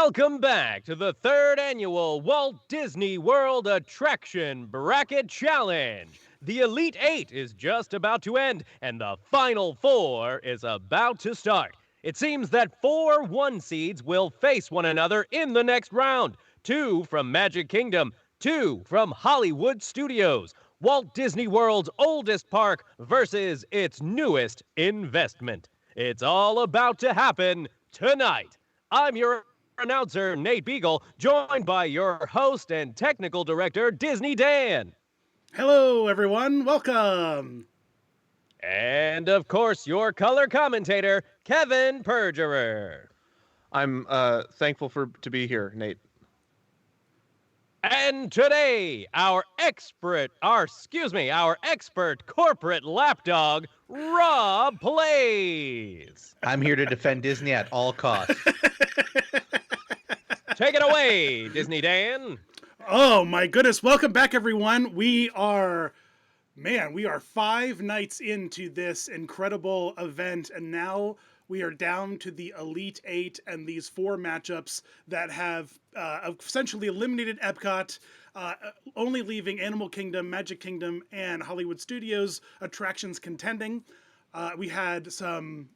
Welcome back to the third annual Walt Disney World Attraction Bracket Challenge. The Elite Eight is just about to end, and the Final Four is about to start. It seems that 4 1 seeds will face one another in the next round. 2 from Magic Kingdom, 2 from Hollywood Studios. Walt Disney World's oldest park versus its newest investment. It's all about to happen tonight. I'm your announcer, Nate Begle, joined by your host and technical director, Disney Dan. Hello, everyone. Welcome. And, of course, your color commentator, Kevin Perjurer. I'm thankful to be here, Nate. And today, our expert corporate lapdog, Rob Plays. I'm here to defend Disney at all costs. Take it away, Disney Dan. Oh, my goodness. Welcome back, everyone. We are 5 nights into this incredible event, and now we are down to the Elite Eight and these 4 matchups that have essentially eliminated Epcot, only leaving Animal Kingdom, Magic Kingdom, and Hollywood Studios attractions contending. We had some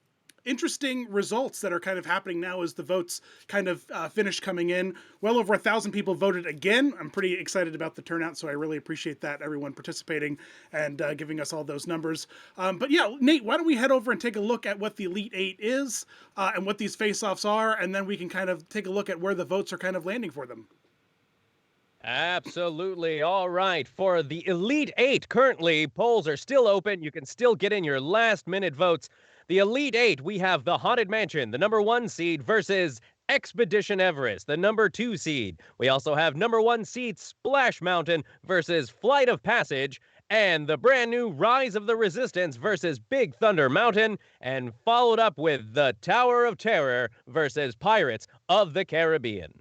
interesting results that are kind of happening now as the votes kind of finish coming in. Well over 1,000 people voted again. I'm pretty excited about the turnout, so I really appreciate that, everyone participating and giving us all those numbers. But yeah, Nate, why don't we head over and take a look at what the Elite Eight is and what these face-offs are, and then we can kind of take a look at where the votes are kind of landing for them. Absolutely. All right. For the Elite Eight, currently, polls are still open. You can still get in your last-minute votes. The Elite Eight, we have the Haunted Mansion, the number 1 seed, versus Expedition Everest, the number 2 seed. We also have number 1 seed Splash Mountain versus Flight of Passage, and the brand new Rise of the Resistance versus Big Thunder Mountain, and followed up with the Tower of Terror versus Pirates of the Caribbean.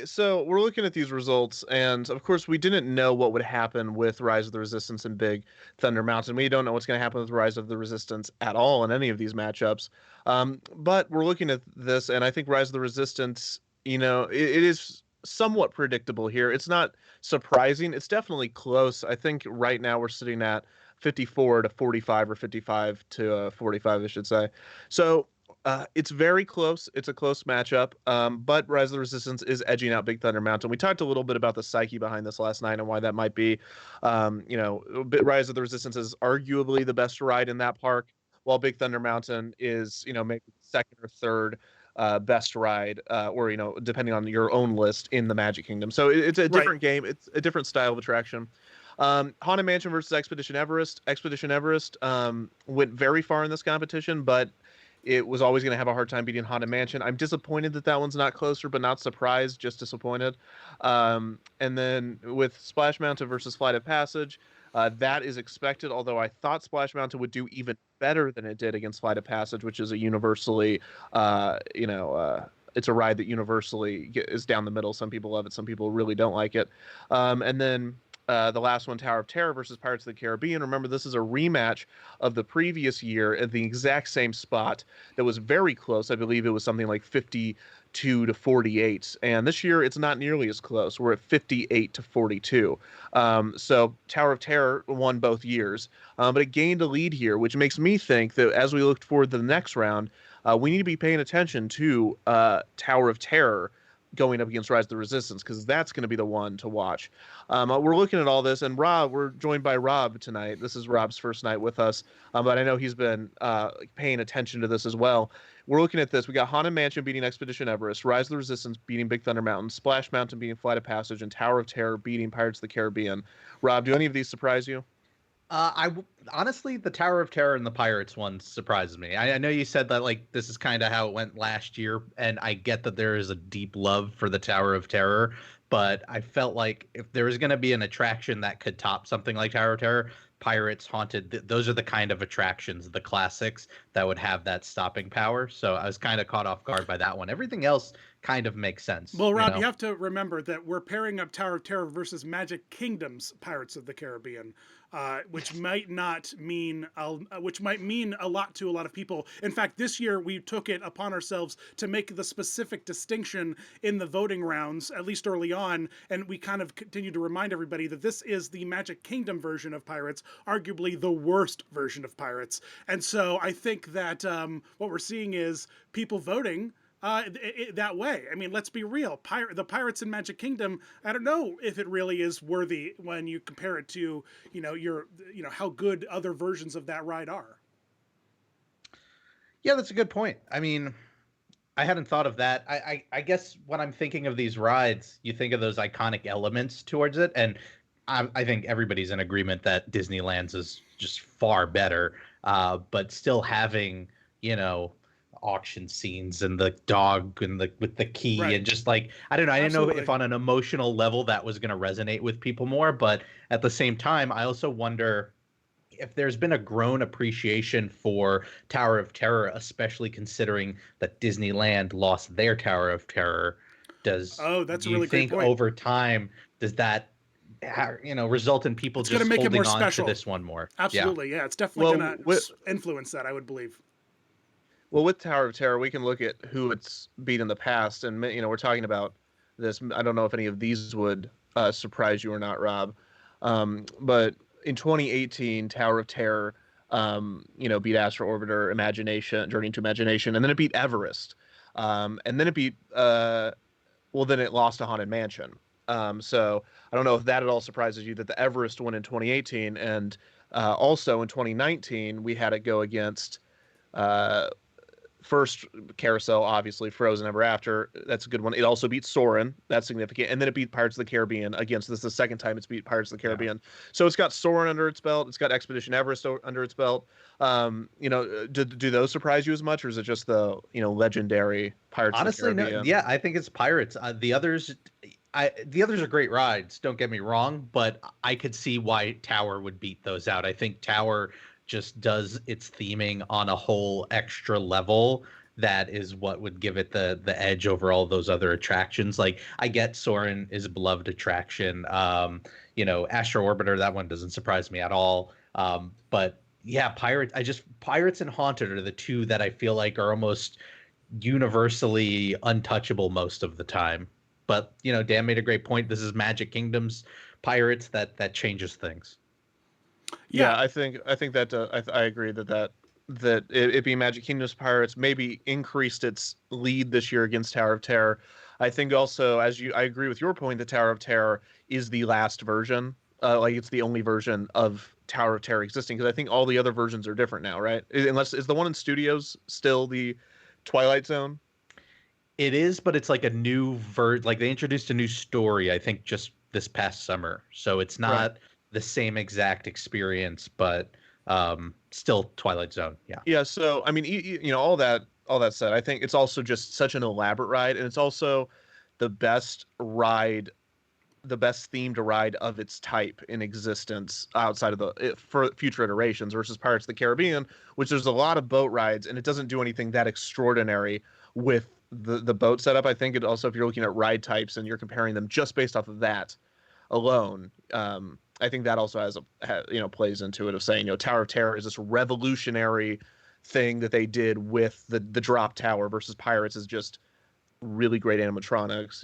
So we're looking at these results, and of course we didn't know what would happen with Rise of the Resistance and Big Thunder Mountain. We don't know what's going to happen with Rise of the Resistance at all in any of these matchups. But we're looking at this, and I think Rise of the Resistance, it is somewhat predictable here. It's not surprising. It's definitely close. I think right now we're sitting at 54 to 45 or 55 to 45, I should say. So it's very close. It's a close matchup, but Rise of the Resistance is edging out Big Thunder Mountain. We talked a little bit about the psyche behind this last night and why that might be. Rise of the Resistance is arguably the best ride in that park, while Big Thunder Mountain is, maybe second or third best ride, or depending on your own list in the Magic Kingdom. So it's a different game. It's a different style of attraction. Haunted Mansion versus Expedition Everest. Expedition Everest went very far in this competition, but it was always going to have a hard time beating Haunted Mansion. I'm disappointed that one's not closer, but not surprised, just disappointed. And then with Splash Mountain versus Flight of Passage, that is expected, although I thought Splash Mountain would do even better than it did against Flight of Passage, which is a universally, it's a ride that universally is down the middle. Some people love it, some people really don't like it. And then the last one, Tower of Terror versus Pirates of the Caribbean. Remember, this is a rematch of the previous year at the exact same spot that was very close. I believe it was something like 52 to 48. And this year, it's not nearly as close. We're at 58 to 42. So Tower of Terror won both years, but it gained a lead here, which makes me think that as we look forward to the next round, we need to be paying attention to Tower of Terror going up against Rise of the Resistance, because that's going to be the one to watch. We're looking at all this, and we're joined by Rob tonight. This is Rob's first night with us, but I know he's been paying attention to this as well. We're looking at this. We got Haunted Mansion beating Expedition Everest, Rise of the Resistance beating Big Thunder Mountain, Splash Mountain beating Flight of Passage, and Tower of Terror beating Pirates of the Caribbean. Rob, do any of these surprise you? Honestly, the Tower of Terror and the Pirates one surprises me. I know you said that this is kind of how it went last year, and I get that there is a deep love for the Tower of Terror, but I felt like if there was going to be an attraction that could top something like Tower of Terror, Pirates, Haunted, those are the kind of attractions, the classics, that would have that stopping power. So I was kind of caught off guard by that one. Everything else kind of makes sense, Well, you Rob, you know? have to remember that we're pairing up Tower of Terror versus Magic Kingdom's Pirates of the Caribbean, which might not mean, which might mean a lot to a lot of people. In fact, this year we took it upon ourselves to make the specific distinction in the voting rounds, at least early on, and we kind of continue to remind everybody that this is the Magic Kingdom version of Pirates, arguably the worst version of Pirates. And so I think that what we're seeing is people voting that way. I mean, let's be real. The Pirates in Magic Kingdom, I don't know if it really is worthy when you compare it to, how good other versions of that ride are. Yeah, that's a good point. I mean, I hadn't thought of that. I guess when I'm thinking of these rides, you think of those iconic elements towards it, and I think everybody's in agreement that Disneyland's is just far better. But still having, auction scenes and the dog and with the key, Right. and just like, I don't know, I didn't know Absolutely. if on an emotional level that was going to resonate with people more, but at the same time, I also wonder if there's been a grown appreciation for Tower of Terror, especially considering that Disneyland lost their Tower of Terror. That's a do you really great think point. over time does that result in people It's going to just make it more holding on to special. this one more? Absolutely. Yeah, it's definitely Well, going to influence that, I would believe. Well, with Tower of Terror, we can look at who it's beat in the past, and we're talking about this. I don't know if any of these would surprise you or not, Rob. But in 2018, Tower of Terror, beat Astro Orbiter, Imagination, Journey into Imagination, and then it beat Everest, and then it beat. Then it lost to Haunted Mansion. So I don't know if that at all surprises you that the Everest won in 2018, and also in 2019 we had it go against. First Carousel, obviously, Frozen Ever After. That's a good one. It also beat Soarin'. That's significant. And then it beat Pirates of the Caribbean against this is the second time it's beat Pirates of the Caribbean. Yeah. So it's got Soarin' under its belt. It's got Expedition Everest under its belt. Do those surprise you as much, or is it just the legendary Pirates of the Caribbean? No. Yeah, I think it's Pirates. The others are great rides. Don't get me wrong, but I could see why Tower would beat those out. I think Tower just does its theming on a whole extra level that is what would give it the edge over all those other attractions. Like, I get Soarin' is a beloved attraction. Astro Orbiter, that one doesn't surprise me at all. But yeah, Pirates and Haunted are the two that I feel like are almost universally untouchable most of the time. But Dan made a great point. This is Magic Kingdom's Pirates that changes things. Yeah, I think that I agree that it being Magic Kingdom's Pirates maybe increased its lead this year against Tower of Terror. I think also, I agree with your point that Tower of Terror is the last version. It's the only version of Tower of Terror existing, because I think all the other versions are different now, right? Unless, is the one in studios still the Twilight Zone? It is, but it's like a new like they introduced a new story, I think, just this past summer. So it's not the same exact experience, but still Twilight Zone. Yeah. So I mean, all that said, I think it's also just such an elaborate ride, and it's also the best themed ride of its type in existence outside of for future iterations versus Pirates of the Caribbean, which there's a lot of boat rides, and it doesn't do anything that extraordinary with the boat setup. I think it also, if you're looking at ride types and you're comparing them just based off of that alone, I think that also plays into it of saying, Tower of Terror is this revolutionary thing that they did with the drop tower versus Pirates is just really great animatronics,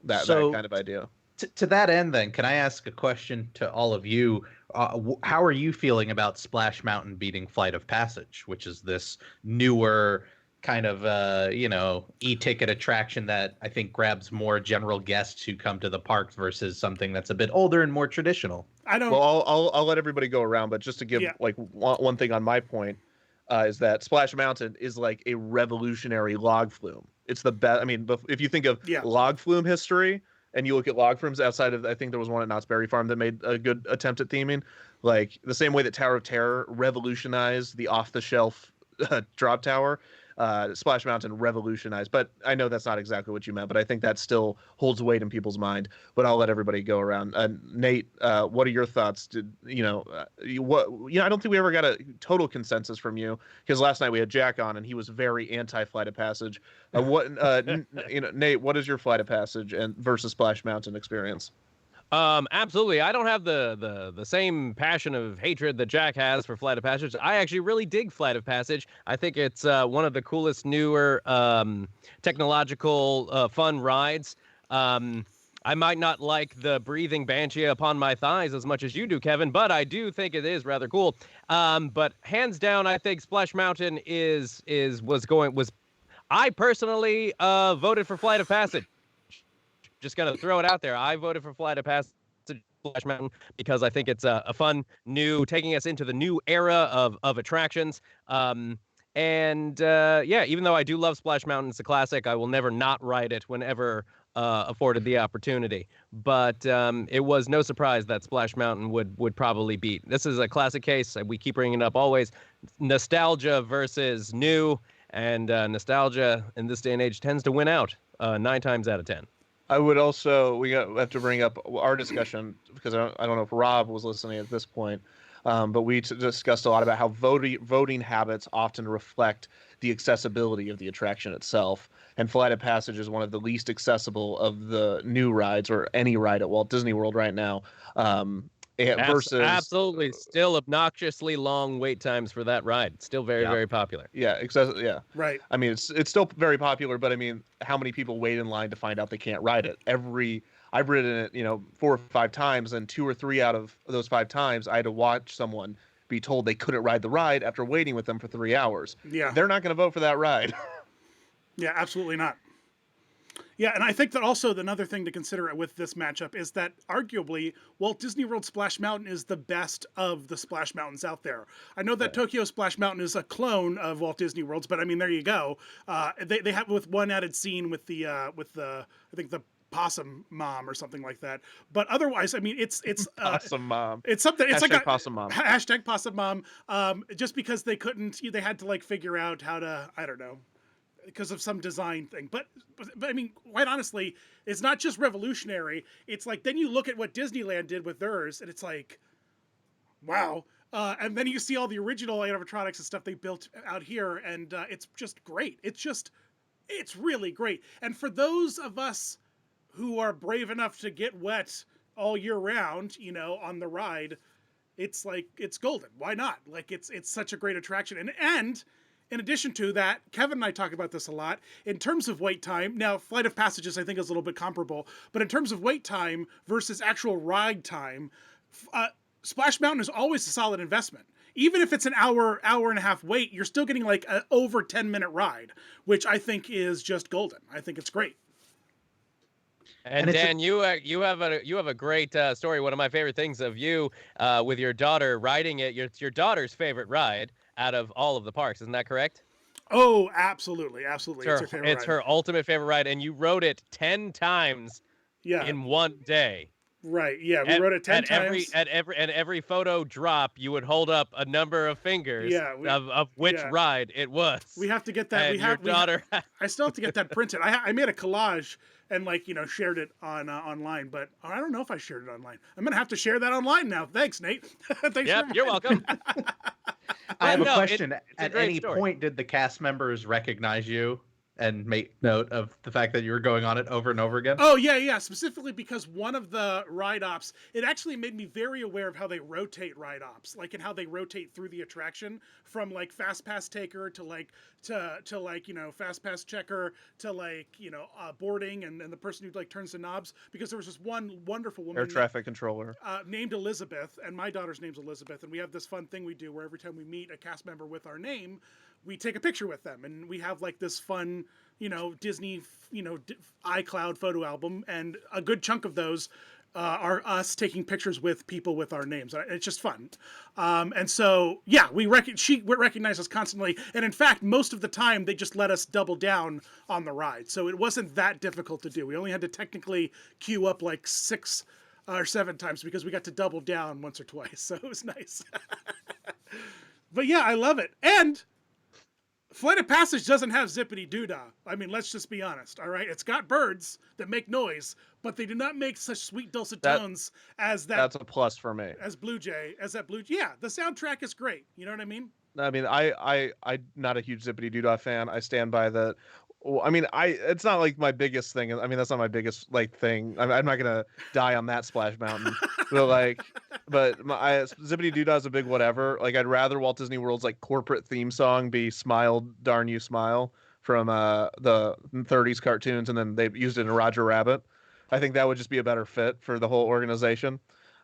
that kind of idea. To that end, then, can I ask a question to all of you? How are you feeling about Splash Mountain beating Flight of Passage, which is this newer kind of e-ticket attraction that I think grabs more general guests who come to the parks versus something that's a bit older and more traditional? Well, I'll let everybody go around, but just to give one thing on my point is that Splash Mountain is like a revolutionary log flume. It's the best. I mean, if you think of log flume history and you look at log flumes outside of, I think there was one at Knott's Berry Farm that made a good attempt at theming, like the same way that Tower of Terror revolutionized the off-the-shelf drop tower. Splash Mountain revolutionized. But I know that's not exactly what you meant, but I think that still holds weight in people's mind. But I'll let everybody go around. Nate, what are your thoughts? I don't think we ever got a total consensus from you, because last night we had Jack on and he was very anti Flight of Passage. Nate, what is your Flight of Passage and versus Splash Mountain experience? Absolutely. I don't have the same passion of hatred that Jack has for Flight of Passage. I actually really dig Flight of Passage. I think it's one of the coolest, newer, technological, fun rides. I might not like the breathing banshee upon my thighs as much as you do, Kevin, but I do think it is rather cool. But hands down, I think Splash Mountain was. I personally voted for Flight of Passage. Just gonna throw it out there. I voted for Flight of Passage Splash Mountain because I think it's a fun new, taking us into the new era of attractions. Even though I do love Splash Mountain, it's a classic. I will never not ride it whenever afforded the opportunity. But it was no surprise that Splash Mountain would probably beat. This is a classic case. We keep bringing it up always. Nostalgia versus new, and nostalgia in this day and age tends to win out 9 times out of 10. I would also, we have to bring up our discussion, because I don't know if Rob was listening at this point, but we discussed a lot about how voting habits often reflect the accessibility of the attraction itself. And Flight of Passage is one of the least accessible of the new rides, or any ride at Walt Disney World right now. Versus absolutely, still obnoxiously long wait times for that ride. Still very popular. Yeah, Right. I mean, it's still very popular, but I mean, how many people wait in line to find out they can't ride it? I've ridden it, 4 or 5 times, and 2 or 3 out of those 5 times, I had to watch someone be told they couldn't ride the ride after waiting with them for 3 hours. Yeah. They're not going to vote for that ride. Yeah, absolutely not. Yeah, and I think that also another thing to consider with this matchup is that arguably Walt Disney World Splash Mountain is the best of the Splash Mountains out there. I know that Tokyo Splash Mountain is a clone of Walt Disney World's, but I mean, there you go. They have with one added scene with the I think the Possum Mom or something like that. But otherwise, I mean, it's Possum Mom. It's something. It's hashtag like a Possum Mom. Hashtag Possum Mom. Just because they had to like figure out how to, I don't know, because of some design thing. But I mean, quite honestly, it's not just revolutionary. It's like, then you look at what Disneyland did with theirs, and it's like, wow. And then you see all the original animatronics and stuff they built out here, and it's just great. It's really great. And for those of us who are brave enough to get wet all year round, on the ride, it's like, it's golden. Why not? Like, it's such a great attraction. And in addition to that, Kevin and I talk about this a lot. In terms of wait time, now Flight of Passages I think is a little bit comparable, but in terms of wait time versus actual ride time, Splash Mountain is always a solid investment. Even if it's an hour and a half wait, you're still getting like an over 10-minute ride, which I think is just golden. I think it's great. And Dan, you have a great story. One of my favorite things of you with your daughter riding it. Your daughter's favorite ride out of all of the parks, isn't that correct? Oh, absolutely. It's her favorite ride. It's her ultimate favorite ride, and you rode it 10 times in one day. Right, yeah, we rode it 10 times. Every photo drop, you would hold up a number of fingers of which ride it was. We have to get that. I still have to get that printed. I made a collage and shared it online, but I don't know if I shared it online. I'm gonna have to share that online now. Thanks, Nate. Thanks. You're welcome. I have a question. At any point, did the cast members recognize you and make note of the fact that you were going on it over and over again? Oh, yeah. Specifically because one of the ride ops, it actually made me very aware of how they rotate ride ops, like, and how they rotate through the attraction from like fast pass taker to fast pass checker to boarding and the person who turns the knobs, because there was this one wonderful woman, air traffic controller, named Elizabeth, and my daughter's name's Elizabeth, and we have this fun thing we do where every time we meet a cast member with our name, we take a picture with them, and we have like this fun, Disney, iCloud photo album, and a good chunk of those are us taking pictures with people with our names. It's just fun. And so, yeah, she recognized us constantly. And in fact, most of the time they just let us double down on the ride. So it wasn't that difficult to do. We only had to technically queue up like 6 or 7 times because we got to double down once or twice. So it was nice. But yeah, I love it. And Flight of Passage doesn't have zippity doodah. I mean, let's just be honest, all right? It's got birds that make noise, but they do not make such sweet dulcet That tones as that's a plus for me. as that Blue Jay. Yeah, the soundtrack is great. You know what I mean? I mean, I'm not a huge Zippity Doo Dah fan. I stand by that. Well, I mean, it's not like my biggest thing. I mean, that's not my biggest like thing. I'm not gonna die on that Splash Mountain, but like, Zippity Doo Dah is a big whatever. Like, I'd rather Walt Disney World's like corporate theme song be "Smile, Darn You Smile" from the '30s cartoons, and then they used it in Roger Rabbit. I think that would just be a better fit for the whole organization.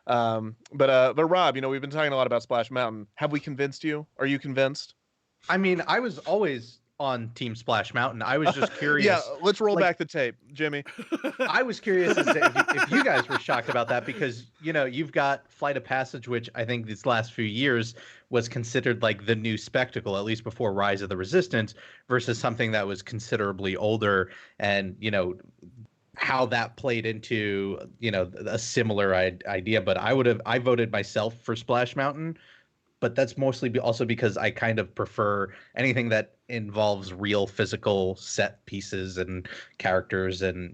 But Rob, we've been talking a lot about Splash Mountain. Have we convinced you? Are you convinced? I mean, I was always on Team Splash Mountain. I was just curious. Yeah, let's roll like, back the tape, Jimmy. I was curious as to if you guys were shocked about that, because you've got Flight of Passage, which I think these last few years was considered like the new spectacle, at least before Rise of the Resistance, versus something that was considerably older, and how that played into a similar idea. But I voted myself for Splash Mountain, but that's mostly also because I kind of prefer anything that involves real physical set pieces and characters. And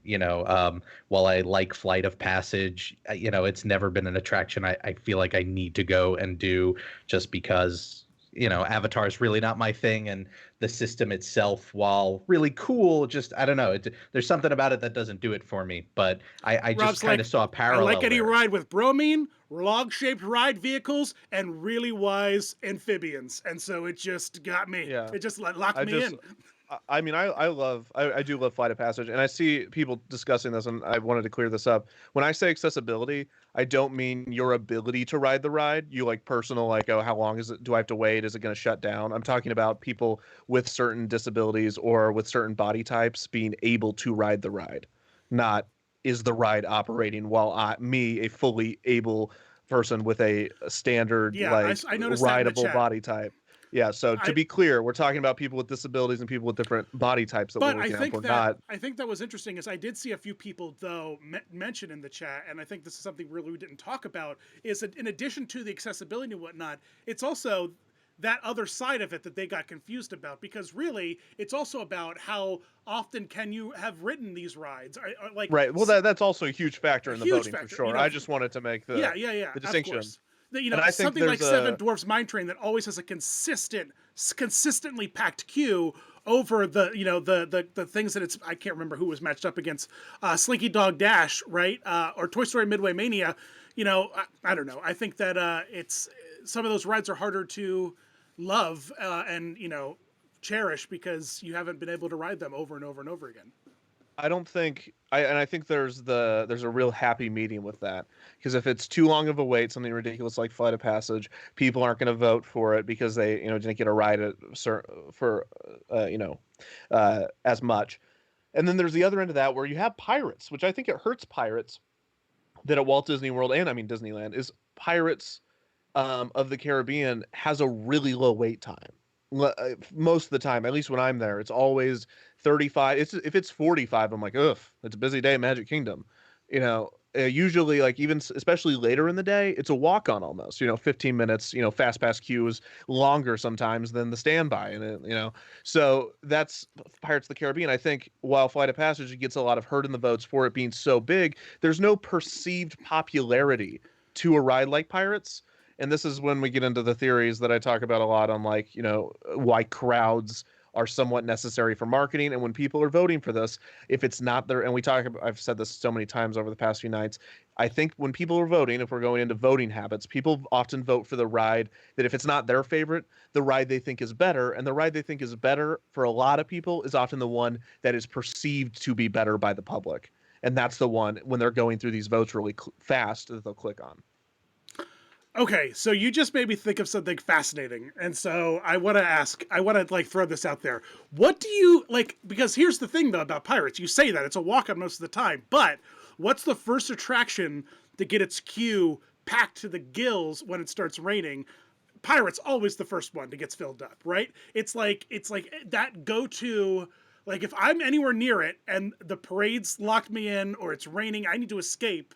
while I like Flight of Passage, it's never been an attraction I feel like I need to go and do, just because Avatar is really not my thing, and the system itself, while really cool, just I don't know, there's something about it that doesn't do it for me. But I just kind of saw a parallel. I like any there. ride with bromine, log-shaped ride vehicles, and really wise amphibians, and so it just got me. Yeah. It just locked me in. I mean, I do love Flight of Passage, and I see people discussing this, and I wanted to clear this up. When I say accessibility, I don't mean your ability to ride the ride. You like personal, like, oh, how long do I have to wait? Is it going to shut down? I'm talking about people with certain disabilities or with certain body types being able to ride the ride. Not is the ride operating while a fully able person with a standard I noticed that in the rideable chat. body type. Yeah, so to be clear, we're talking about people with disabilities and people with different body types that we're looking at. We're not. I think that was interesting, is I did see a few people though mention in the chat, and I think this is something really we didn't talk about, is that in addition to the accessibility and whatnot, it's also that other side of it that they got confused about, because really it's also about how often can you have ridden these rides, like Right. Well, that's also a huge factor in the voting for sure. I just wanted to make the distinction. Of course. I think something like Seven Dwarfs Mine Train that always has a consistently packed queue over the things that it's, I can't remember who was matched up against, Slinky Dog Dash, right? Or Toy Story Midway Mania. I don't know. I think that it's some of those rides are harder to love and cherish because you haven't been able to ride them over and over and over again. I don't think I think there's a real happy medium with that, because if it's too long of a wait, something ridiculous like Flight of Passage, people aren't going to vote for it because they didn't get a ride for as much. And then there's the other end of that where you have Pirates, which I think it hurts Pirates that at Walt Disney World, and I mean Disneyland, is Pirates of the Caribbean has a really low wait time. Most of the time, at least when I'm there, it's always 35. If it's 45, I'm like, ugh, it's a busy day at Magic Kingdom. Usually, like, even especially later in the day, it's a walk on almost. 15 minutes. Fast pass queues longer sometimes than the standby, and so that's Pirates of the Caribbean. I think while Flight of Passage gets a lot of hurt in the votes for it being so big, there's no perceived popularity to a ride like Pirates. And this is when we get into the theories that I talk about a lot on, like, why crowds are somewhat necessary for marketing. And when people are voting for this, if it's not there, and I've said this so many times over the past few nights, I think when people are voting, if we're going into voting habits, people often vote for the ride that, if it's not their favorite, the ride they think is better. And the ride they think is better for a lot of people is often the one that is perceived to be better by the public. And that's the one, when they're going through these votes really fast, that they'll click on. Okay, so you just made me think of something fascinating. And so I want to throw this out there. What do you like? Because here's the thing though about Pirates. You say that it's a walk-on most of the time, but what's the first attraction to get its queue packed to the gills when it starts raining? Pirates always the first one that gets filled up, right? It's like that go-to. Like, if I'm anywhere near it and the parade's locked me in or it's raining, I need to escape,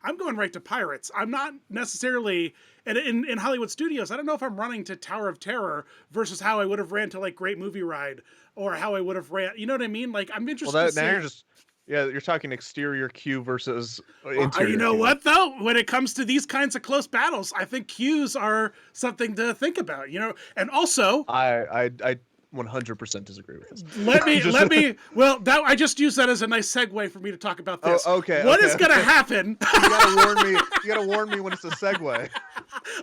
I'm going right to Pirates. I'm not necessarily in Hollywood studios. I don't know if I'm running to Tower of Terror versus how I would have ran to like Great Movie Ride or how I would have ran. You know what I mean? Like I'm Well, interested to that now see. you're just you're talking exterior queue versus interior You know queue. what though? When it comes to these kinds of close battles, I think cues are something to think about. You know, and also I 100% disagree with this. let me. Well, that I just used that as a nice segue for me to talk about this. Oh, okay. What okay, is going to okay. happen? You gotta warn me. You gotta warn me when it's a segue.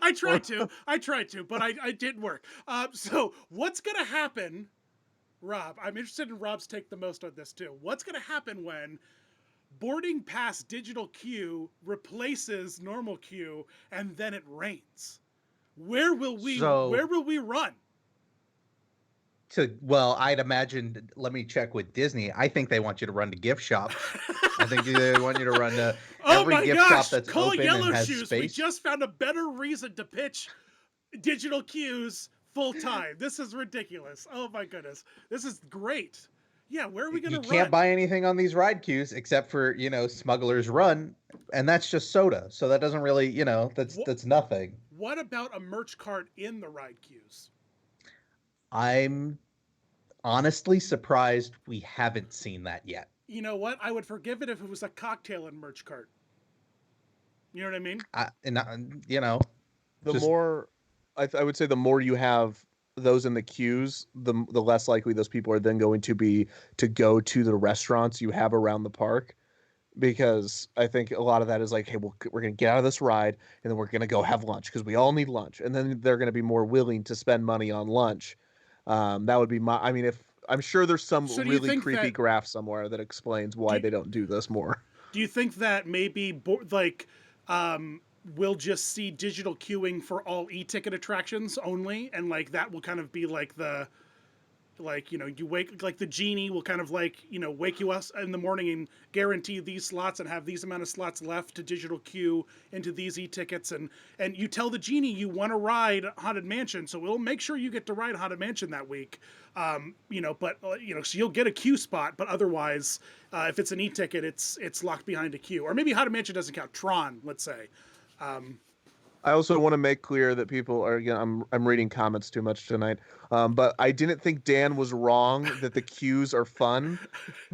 I tried to, but I didn't work. So what's going to happen, Rob? I'm interested in Rob's take the most on this too. What's going to happen when boarding pass digital queue replaces normal queue and then it rains? Where will we run? Well, I'd imagine. Let me check with Disney. I think they want you to run to gift shops. I think they want you to run to every gift shop that's Call open Yellow and has Shoes. space. We just found a better reason to pitch digital queues full time. This is ridiculous. Oh my goodness. This is great. Yeah, where are we going to You run? can't buy anything on these ride queues except for Smuggler's Run, and that's just soda. So that doesn't really that's nothing. What about a merch cart in the ride queues? I'm honestly surprised we haven't seen that yet. You know what? I would forgive it if it was a cocktail and merch cart. You know what I mean? The Just- more, I would say, the more you have those in the queues, the less likely those people are then going to be to go to the restaurants you have around the park. Because I think a lot of that is like, hey, we're going to get out of this ride and then we're going to go have lunch because we all need lunch. And then they're going to be more willing to spend money on lunch. That would be I mean, if I'm sure there's some really creepy graph somewhere that explains why they don't do this more. Do you think that maybe we'll just see digital queuing for all e-ticket attractions only, and like that will kind of be like you wake like the genie will kind of wake you up in the morning and guarantee these slots and have these amount of slots left to digital queue into these e-tickets, and you tell the genie you want to ride Haunted Mansion, so we'll make sure you get to ride Haunted Mansion that week. So you'll get a queue spot, but otherwise, if it's an e-ticket, it's locked behind a queue. Or maybe Haunted Mansion doesn't count. Tron, let's say. I also want to make clear that people are, again, I'm reading comments too much tonight, but I didn't think Dan was wrong that the queues are fun.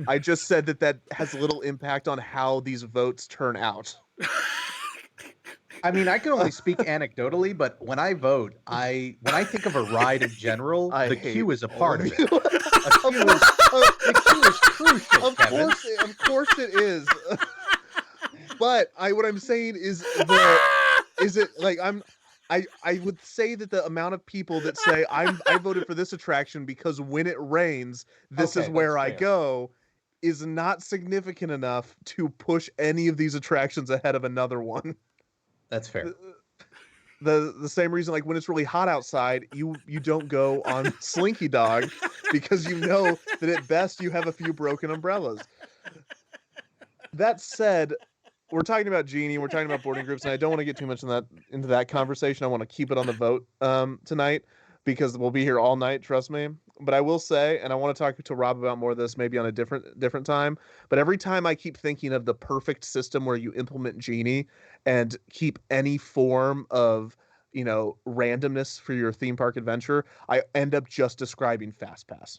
I just said that has little impact on how these votes turn out. I mean, I can only speak anecdotally, but when I vote, when I think of a ride in general, the queue is a part of it. The queue is crucial, Kevin. Of course it is. But what I'm saying is I would say that the amount of people that say I voted for this attraction because when it rains, this is where I go, is not significant enough to push any of these attractions ahead of another one. That's fair. The same reason, like when it's really hot outside, you don't go on Slinky Dog because you know that at best you have a few broken umbrellas. That said, we're talking about Genie, we're talking about boarding groups, and I don't want to get too much into that conversation. I want to keep it on the vote tonight because we'll be here all night, trust me. But I will say, and I want to talk to Rob about more of this maybe on a different time, but every time I keep thinking of the perfect system where you implement Genie and keep any form of randomness for your theme park adventure, I end up just describing FastPass.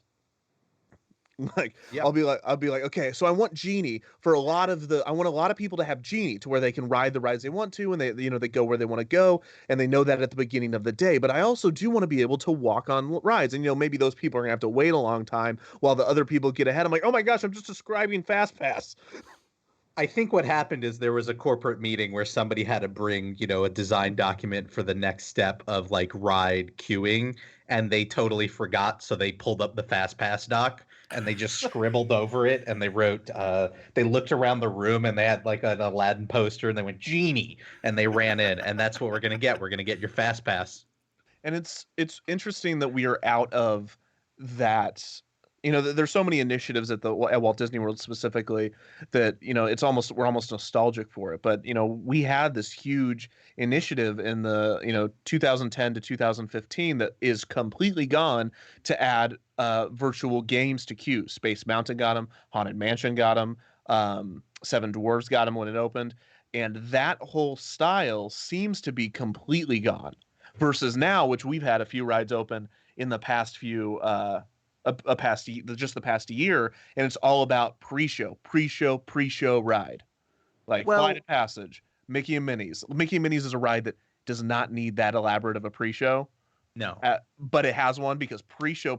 Like, yep. I'll be like, okay, so I want Genie for I want a lot of people to have Genie to where they can ride the rides they want to, and they go where they want to go, and they know that at the beginning of the day. But I also do want to be able to walk on rides, and maybe those people are gonna have to wait a long time while the other people get ahead. I'm like, oh my gosh, I'm just describing FastPass. I think what happened is there was a corporate meeting where somebody had to bring, a design document for the next step of like ride queuing, and they totally forgot, so they pulled up the FastPass doc and they just scribbled over it, and they wrote, they looked around the room and they had like an Aladdin poster and they went Genie, and they ran in, and that's what we're going to get. We're going to get your FastPass. And it's interesting that we are out of that. There's so many initiatives at Walt Disney World specifically that, we're almost nostalgic for it. But, we had this huge initiative in the, 2010 to 2015 that is completely gone to add virtual games to queue. Space Mountain got them, Haunted Mansion got them, Seven Dwarfs got them when it opened. And that whole style seems to be completely gone. Versus now, which we've had a few rides open in the past few just the past year, and it's all about pre-show ride. Like Flight Well, of Passage, Mickey and Minnie's. Mickey and Minnie's is a ride that does not need that elaborate of a pre-show. no. But it has one because pre-show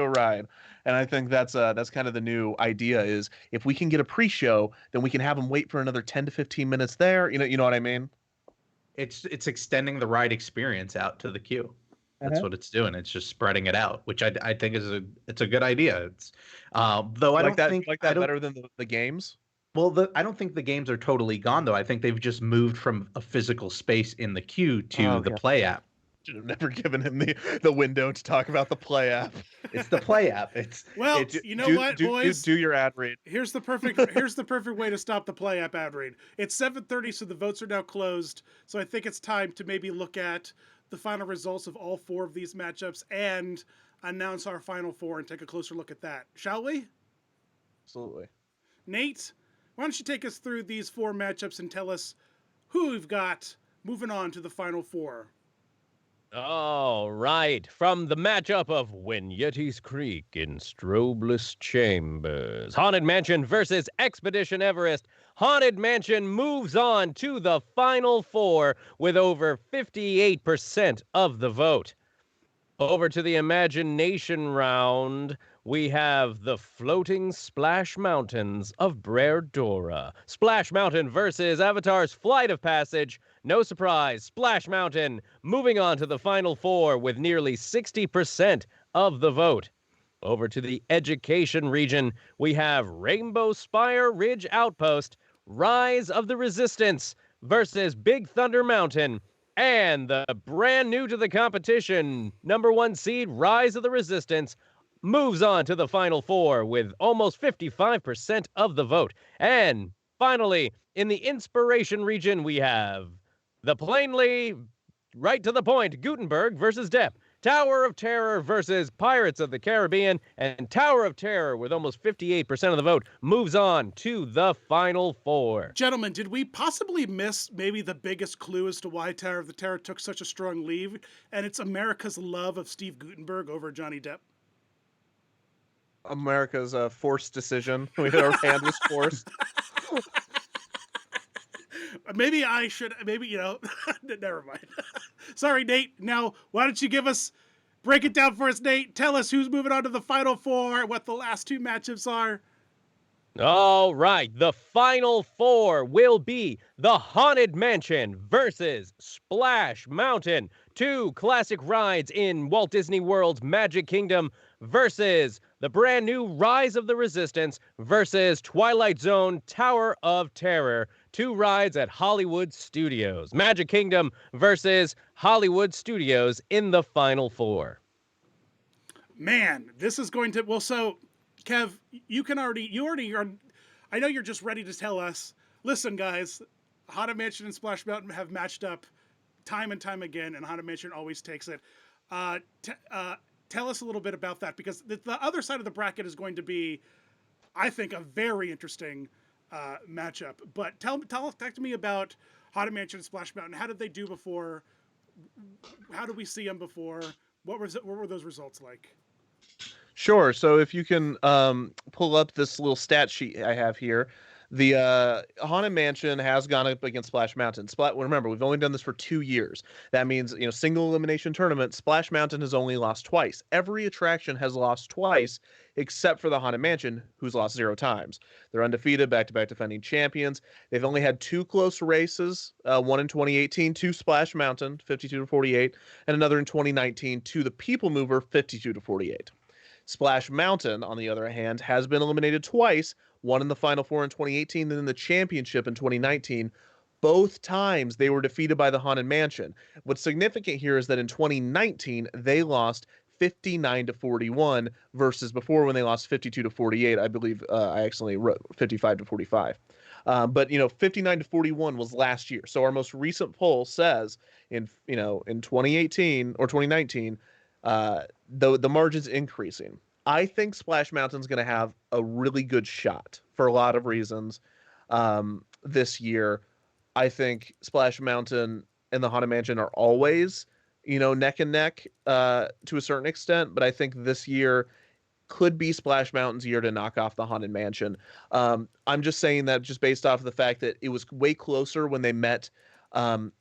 ride, and I think that's kind of the new idea is if we can get a pre-show, then we can have them wait for another 10 to 15 minutes there. You know what I mean? It's extending the ride experience out to the queue. That's what it's doing. It's just spreading it out, which I think it's a good idea. It's though I Like don't that, think like that better than the games. well, I don't think the games are totally gone though. I think they've just moved from a physical space in the queue to the Okay. play app. Should have never given him the window to talk about the play app. It's the play app. Well, it's you know what, boys? Do your ad read. Here's the perfect way to stop the play app ad read. It's 7:30, so the votes are now closed. So I think it's time to maybe look at the final results of all 4 of these matchups and announce our final 4 and take a closer look at that. Shall we? Absolutely. Nate, why don't you take us through these 4 matchups and tell us who we've got moving on to the final 4? All right, from the matchup of When Yetis Creek in Strobeless Chambers, Haunted Mansion versus Expedition Everest. Haunted Mansion moves on to the final 4 with over 58% of the vote. Over to the Imagination round, we have the Floating Splash Mountains of Brer Dora. Splash Mountain versus Avatar's Flight of Passage. No surprise, Splash Mountain moving on to the final 4 with nearly 60% of the vote. Over to the Education region, we have Rainbow Spire Ridge Outpost, Rise of the Resistance versus Big Thunder Mountain. And the brand new to the competition, number 1 seed, Rise of the Resistance, moves on to the final 4 with almost 55% of the vote. And finally, in the Inspiration region, we have the plainly, right to the point, Gutenberg versus Depp. Tower of Terror versus Pirates of the Caribbean, and Tower of Terror, with almost 58% of the vote, moves on to the final 4. Gentlemen, did we possibly miss maybe the biggest clue as to why Tower of the Terror took such a strong lead? And it's America's love of Steve Gutenberg over Johnny Depp. America's forced decision. Our hand was forced. Maybe I should, never mind. Sorry, Nate. Now, why don't you break it down for us, Nate? Tell us who's moving on to the final 4, what the last 2 matchups are. All right, the final 4 will be the Haunted Mansion versus Splash Mountain. 2 classic rides in Walt Disney World's Magic Kingdom versus the brand new Rise of the Resistance versus Twilight Zone Tower of Terror. 2 rides at Hollywood Studios. Magic Kingdom versus Hollywood Studios in the final 4. Man, this is going to, well, so Kev, you already are, I know you're just ready to tell us, listen guys, Haunted Mansion and Splash Mountain have matched up time and time again, and Haunted Mansion always takes it. Tell us a little bit about that, because the other side of the bracket is going to be, I think, a very interesting matchup. But talk to me about Haunted Mansion and Splash Mountain. How did they do before? How did we see them before? What were those results like? Sure. So if you can pull up this little stat sheet I have here, the Haunted Mansion has gone up against Splash Mountain. Remember, we've only done this for 2 years. That means, single elimination tournament, Splash Mountain has only lost twice. Every attraction has lost twice, except for the Haunted Mansion, who's lost 0 times. They're undefeated, back-to-back defending champions. They've only had 2 close races, one in 2018 to Splash Mountain, 52-48, and another in 2019 to the People Mover, 52-48. Splash Mountain, on the other hand, has been eliminated twice, one in the Final Four in 2018, then in the championship in 2019. Both times they were defeated by the Haunted Mansion. What's significant here is that in 2019, they lost 59-41 versus before when they lost 52-48. I believe I accidentally wrote 55-45. But 59-41 was last year. So our most recent poll says in 2018 or 2019, the margin's increasing. I think Splash Mountain's going to have a really good shot for a lot of reasons this year. I think Splash Mountain and the Haunted Mansion are always, neck and neck to a certain extent. But I think this year could be Splash Mountain's year to knock off the Haunted Mansion. I'm just saying that just based off of the fact that it was way closer when they met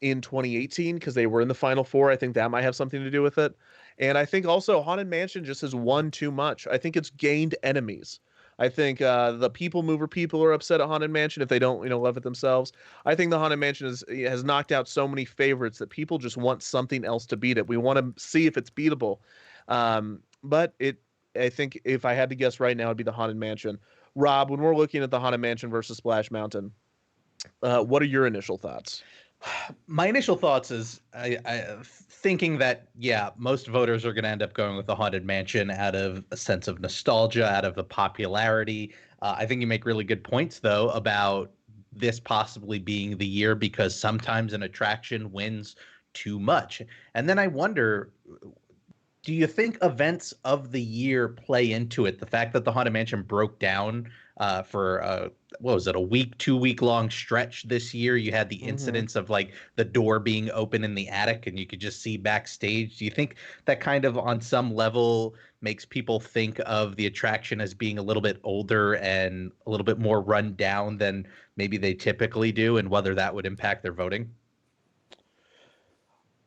in 2018 because they were in the Final Four. I think that might have something to do with it. And I think also Haunted Mansion just has won too much. I think it's gained enemies. I think the people mover people are upset at Haunted Mansion if they don't, love it themselves. I think the Haunted Mansion has knocked out so many favorites that people just want something else to beat it. We want to see if it's beatable. But I think if I had to guess right now, it'd be the Haunted Mansion. Rob, when we're looking at the Haunted Mansion versus Splash Mountain, what are your initial thoughts? My initial thoughts is thinking that, yeah, most voters are going to end up going with the Haunted Mansion out of a sense of nostalgia, out of the popularity. I think you make really good points, though, about this possibly being the year because sometimes an attraction wins too much. And then I wonder, do you think events of the year play into it? The fact that the Haunted Mansion broke down for what was it, a week, 2 week long stretch this year? You had the incidents of like the door being open in the attic and you could just see backstage. Do you think that kind of on some level makes people think of the attraction as being a little bit older and a little bit more run down than maybe they typically do, and whether that would impact their voting?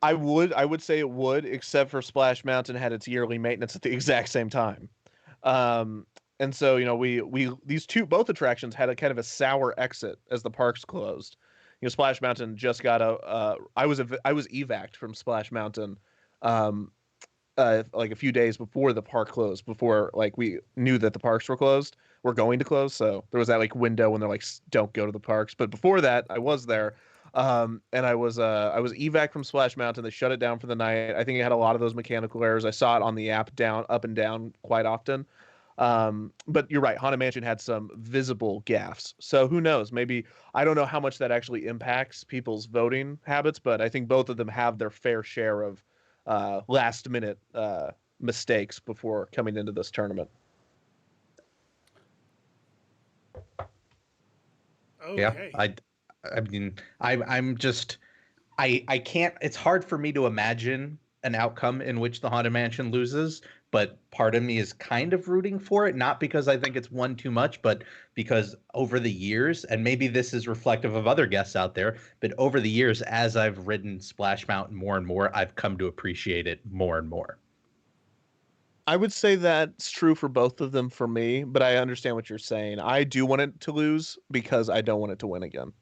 I would say it would, except for Splash Mountain had its yearly maintenance at the exact same time. And so, we these both attractions had a kind of a sour exit as the parks closed. Splash Mountain just got I was evac'd from Splash Mountain like a few days before the park closed, before like we knew that the parks were going to close. So there was that like window when they're like, don't go to the parks. But before that, I was there. And I was evac from Splash Mountain. They shut it down for the night. I think it had a lot of those mechanical errors. I saw it on the app up and down quite often. But you're right, Haunted Mansion had some visible gaffes. So who knows? Maybe I don't know how much that actually impacts people's voting habits, but I think both of them have their fair share of last minute mistakes before coming into this tournament. Okay. Yeah, I mean, I'm just, I can't, it's hard for me to imagine an outcome in which the Haunted Mansion loses, but part of me is kind of rooting for it, not because I think it's won too much, but because over the years, and maybe this is reflective of other guests out there, but over the years, as I've ridden Splash Mountain more and more, I've come to appreciate it more and more. I would say that's true for both of them for me, but I understand what you're saying. I do want it to lose because I don't want it to win again.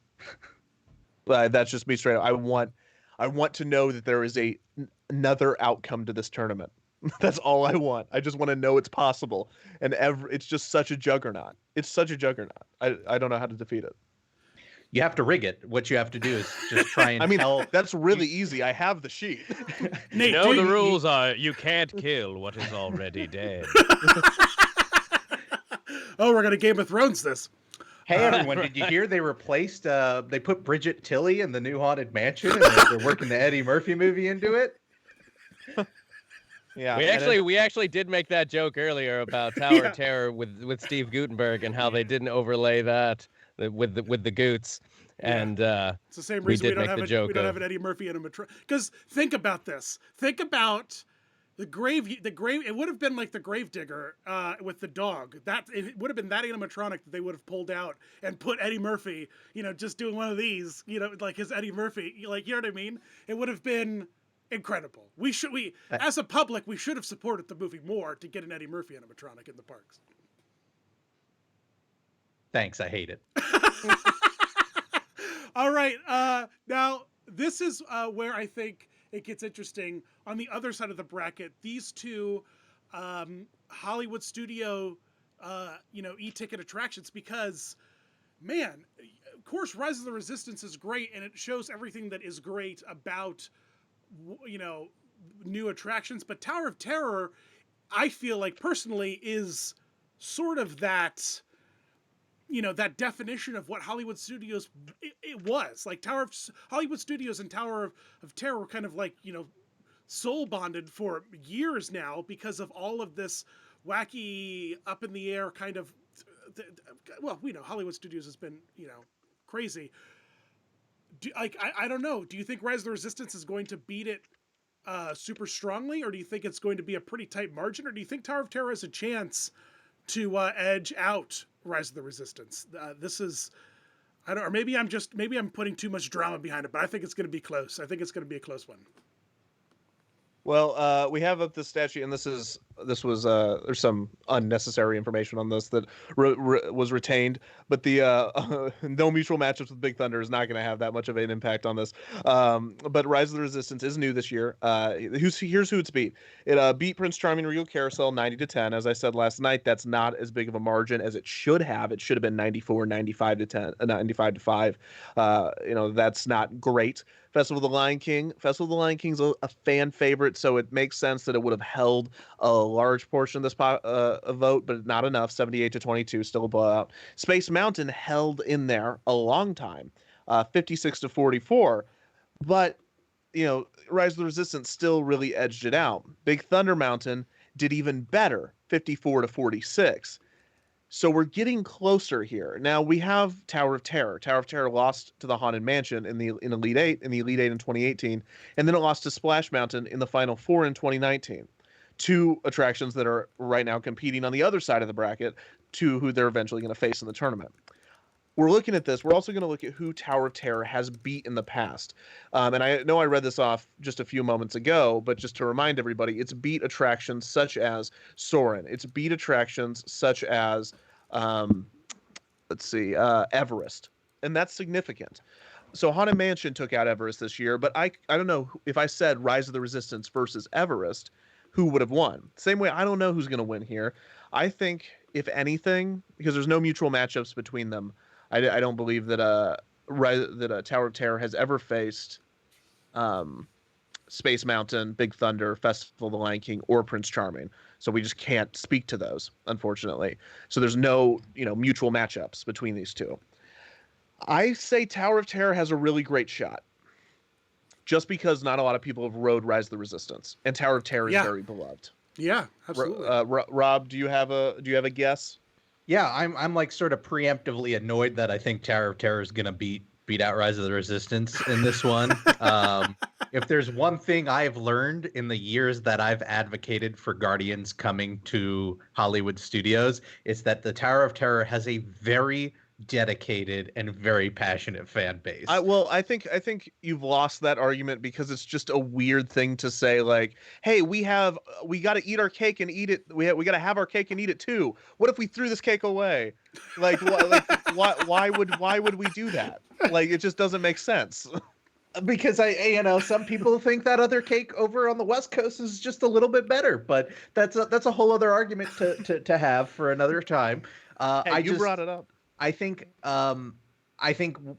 But that's just me straight up. I want to know that there is another outcome to this tournament. That's all I want. I just want to know it's possible. And it's just such a juggernaut. It's such a juggernaut. I don't know how to defeat it. You have to rig it. What you have to do is just try and tell. That's really easy. I have the sheet. Nate, The rules are you can't kill what is already dead. Oh, we're going to Game of Thrones this. Hey everyone, did you hear they replaced they put Bridget Tilly in the new Haunted Mansion and they're working the Eddie Murphy movie into it? Yeah. We actually did make that joke earlier about Tower of Terror with Steve Guttenberg and how they didn't overlay that with the Goots. And it's the same reason we don't have an Eddie Murphy in a because think about this. Think about the grave. It would have been like the Gravedigger with the dog. It would have been that animatronic that they would have pulled out and put Eddie Murphy. Just doing one of these. Like his Eddie Murphy. Like you know what I mean? It would have been incredible. We as a public we should have supported the movie more to get an Eddie Murphy animatronic in the parks. Thanks, I hate it. All right, now this is where I think it gets interesting. On the other side of the bracket, these two Hollywood studio, e-ticket attractions, because, man, of course, Rise of the Resistance is great, and it shows everything that is great about, new attractions. But Tower of Terror, I feel like personally is sort of that. That definition of what Hollywood Studios it was. Like Hollywood Studios and Tower of Terror were kind of like, soul bonded for years now because of all of this wacky up in the air kind of, well, we know Hollywood Studios has been, crazy. I don't know. Do you think Rise of the Resistance is going to beat it super strongly, or do you think it's going to be a pretty tight margin, or do you think Tower of Terror has a chance to edge out Rise of the Resistance? This is I don't, or maybe I'm putting too much drama behind it, but I think it's going to be close. I think it's going to be a close one. Well, we have up the statute, and this was there's some unnecessary information on this that was retained, but the no mutual matchups with Big Thunder is not going to have that much of an impact on this. But Rise of the Resistance is new this year. Here's who it's beat. It beat Prince Charming Regal Carousel 90-10. As I said last night, that's not as big of a margin as it should have. It should have been 94, 95-10, 95-5. That's not great. Festival of the Lion King. Festival of the Lion King's a fan favorite, so it makes sense that it would have held a large portion of this vote, but not enough. 78-22, still a blowout. Space Mountain held in there a long time, 56-44, but Rise of the Resistance still really edged it out. Big Thunder Mountain did even better, 54-46. So we're getting closer here. Now we have Tower of Terror. Tower of Terror lost to the Haunted Mansion in Elite Eight in 2018, and then it lost to Splash Mountain in the Final Four in 2019. Two attractions that are right now competing on the other side of the bracket to who they're eventually going to face in the tournament. We're looking at this. We're also going to look at who Tower of Terror has beat in the past. And I know I read this off just a few moments ago, but just to remind everybody, it's beat attractions such as Soarin'. It's beat attractions such as, Everest. And that's significant. So Haunted Mansion took out Everest this year, but I don't know if I said Rise of the Resistance versus Everest, who would have won. Same way, I don't know who's going to win here. I think, if anything, because there's no mutual matchups between them, I don't believe that Tower of Terror has ever faced Space Mountain, Big Thunder, Festival of the Lion King, or Prince Charming. So we just can't speak to those, unfortunately. So there's no mutual matchups between these two. I say Tower of Terror has a really great shot, just because not a lot of people have rode Rise of the Resistance, and Tower of Terror is very beloved. Yeah, absolutely. Rob, do you have a guess? Yeah, I'm like sort of preemptively annoyed that I think Tower of Terror is gonna beat out Rise of the Resistance in this one. If there's one thing I've learned in the years that I've advocated for Guardians coming to Hollywood studios, it's that the Tower of Terror has a very dedicated and very passionate fan base. I think you've lost that argument because it's just a weird thing to say, like, hey, we got to eat our cake and eat it. We got to have our cake and eat it too. What if we threw this cake away? Like, why would we do that? Like, it just doesn't make sense. Because some people think that other cake over on the West Coast is just a little bit better, but that's a whole other argument to have for another time. You brought it up. I think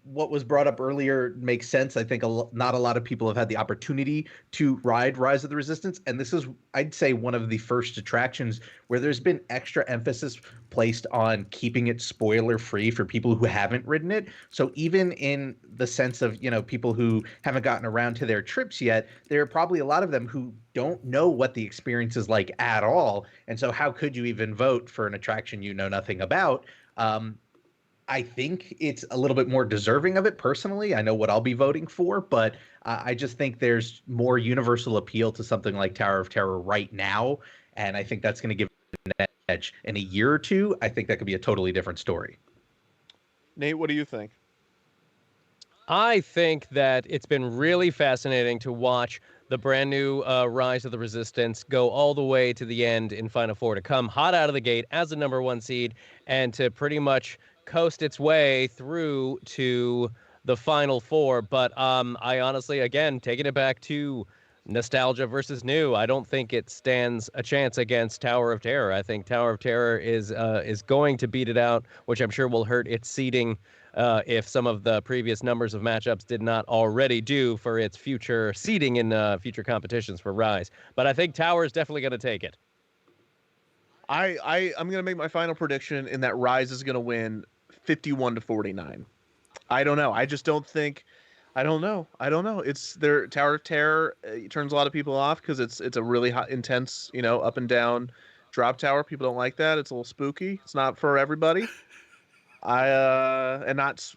what was brought up earlier makes sense. I think not a lot of people have had the opportunity to ride Rise of the Resistance, and this is, I'd say, one of the first attractions where there's been extra emphasis placed on keeping it spoiler-free for people who haven't ridden it. So even in the sense of, people who haven't gotten around to their trips yet, there are probably a lot of them who don't know what the experience is like at all. And so how could you even vote for an attraction you know nothing about? I think it's a little bit more deserving of it personally. I know what I'll be voting for, but I just think there's more universal appeal to something like Tower of Terror right now. And I think that's going to give it an edge. In a year or two, I think that could be a totally different story. Nate, what do you think? I think that it's been really fascinating to watch the brand new Rise of the Resistance go all the way to the end in Final Four, to come hot out of the gate as the number one seed and to pretty much coast its way through to the Final Four. But I honestly, again, taking it back to nostalgia versus new, I don't think it stands a chance against Tower of Terror. I think Tower of Terror is going to beat it out, which I'm sure will hurt its seeding if some of the previous numbers of matchups did not already do for its future seeding in future competitions for Rise. But I think Tower is definitely going to take it. I'm going to make my final prediction in that Rise is going to win 51-49. I don't know. I just don't think. I don't know. It's their Tower of Terror. It turns a lot of people off because it's a really hot, intense, up and down drop tower. People don't like that. It's a little spooky. It's not for everybody. And not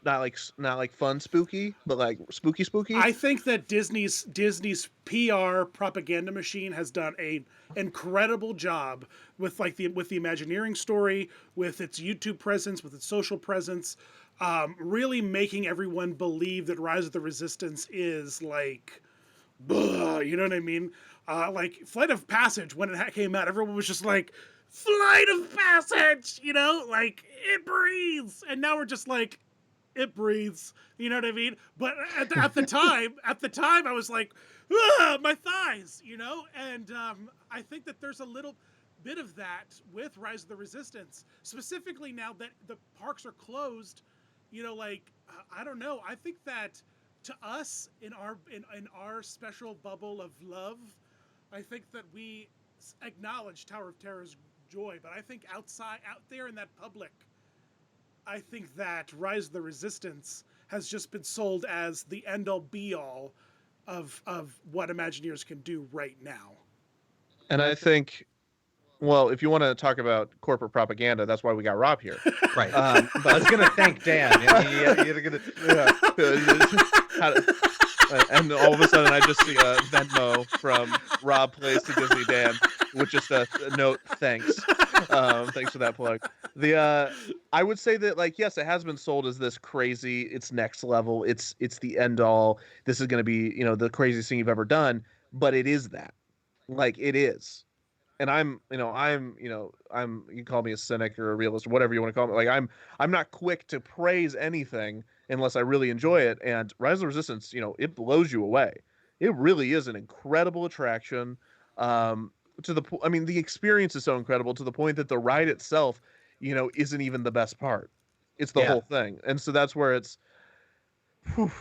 like fun spooky, but like spooky spooky. I think that Disney's PR propaganda machine has done a incredible job with the Imagineering story, with its YouTube presence, with its social presence, really making everyone believe that Rise of the Resistance is like, you know what I mean? Like Flight of Passage, when it came out, everyone was just like, Flight of Passage, you know, like it breathes, and now we're just like, it breathes. You know what I mean? But at the time, I was like, my thighs, you know. And I think that there's a little bit of that with Rise of the Resistance, specifically now that the parks are closed. You know, like I don't know. I think that to us in our special bubble of love, I think that we acknowledge Tower of Terror's joy, but I think out there in that public, I think that Rise of the Resistance has just been sold as the end-all be-all of what Imagineers can do right now. And I think, well, if you want to talk about corporate propaganda, that's why we got Rob here. Right. But I was gonna thank Dan. You're gonna. And all of a sudden, I just see a Venmo from Rob Plays to Disney Dan with just a note, thanks. Thanks for that plug. I would say that, like, yes, it has been sold as this crazy, it's next level, it's the end all. This is going to be, the craziest thing you've ever done, but it is that. Like, it is. And I'm you can call me a cynic or a realist or whatever you want to call me. Like, I'm not quick to praise anything unless I really enjoy it. And Rise of the Resistance, it blows you away. It really is an incredible attraction. The experience is so incredible to the point that the ride itself, isn't even the best part. It's the whole thing. And so that's where it's.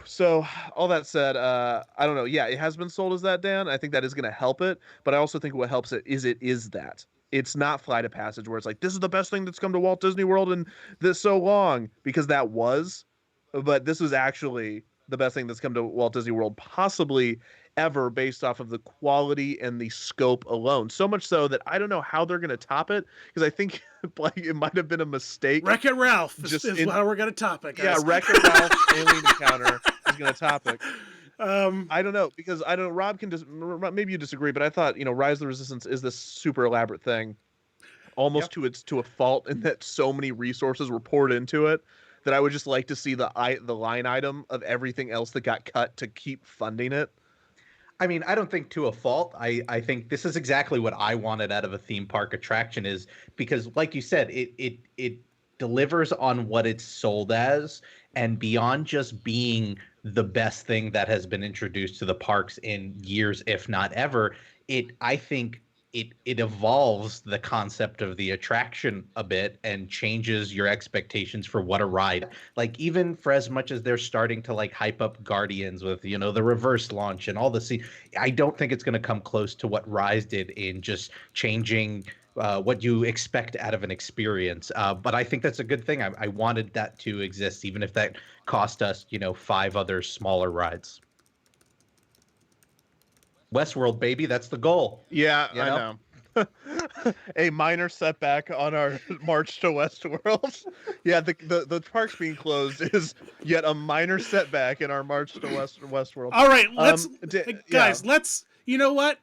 So all that said, I don't know. Yeah, it has been sold as that, Dan. I think that is going to help it, but I also think what helps it is that it's not Flight of Passage where it's like, this is the best thing that's come to Walt Disney World in this so long, because that was, but this is actually the best thing that's come to Walt Disney World possibly ever, based off of the quality and the scope alone. So much so that I don't know how they're going to top it, because I think like it might have been a mistake. Wreck-It Ralph is how we're going to top it, guys. Yeah, Wreck-It Ralph Alien Encounter is going to top it. I don't know, because I don't. Rob can maybe you disagree, but I thought Rise of the Resistance is this super elaborate thing, almost to a fault, in that so many resources were poured into it that I would just like to see the line item of everything else that got cut to keep funding it. I mean, I don't think to a fault. I think this is exactly what I wanted out of a theme park attraction, is because, like you said, it delivers on what it's sold as, and beyond just being the best thing that has been introduced to the parks in years, if not ever, I think it evolves the concept of the attraction a bit and changes your expectations for what a ride. Like, even for as much as they're starting to like hype up Guardians with, the reverse launch and all the I don't think it's going to come close to what Rise did in just changing what you expect out of an experience. But I think that's a good thing. I wanted that to exist, even if that cost us, 5 other smaller rides. Westworld, baby, that's the goal. Yeah, I know. A minor setback on our march to Westworld. Yeah, the parks being closed is yet a minor setback in our march to Westworld. All right, guys, let's. You know what?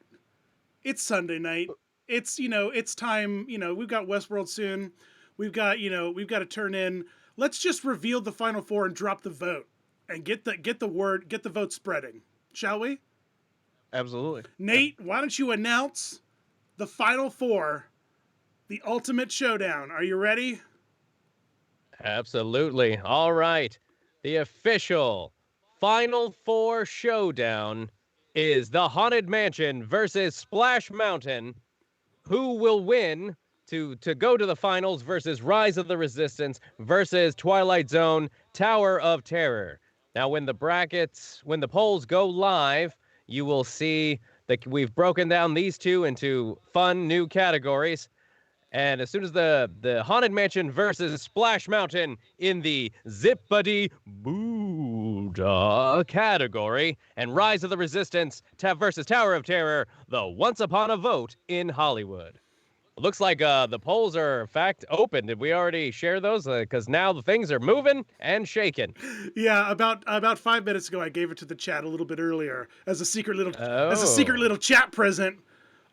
It's Sunday night. It's it's time. We've got Westworld soon. We've got to turn in. Let's just reveal the final 4 and drop the vote and get the vote spreading, shall we? Absolutely. Nate, why don't you announce the final 4, the ultimate showdown? Are you ready? Absolutely. All right. The official final 4 showdown is the Haunted Mansion versus Splash Mountain. Who will win to go to the finals versus Rise of the Resistance versus Twilight Zone Tower of Terror. Now, when the polls go live, you will see that we've broken down these two into fun new categories. And as soon as the Haunted Mansion versus Splash Mountain in the Zippity Boodah category, and Rise of the Resistance versus Tower of Terror, the Once Upon a Vote in Hollywood. Looks like the polls are in fact open. Did we already share those? Because now the things are moving and shaking. Yeah, about 5 minutes ago, I gave it to the chat a little bit earlier as a secret Oh. little chat present.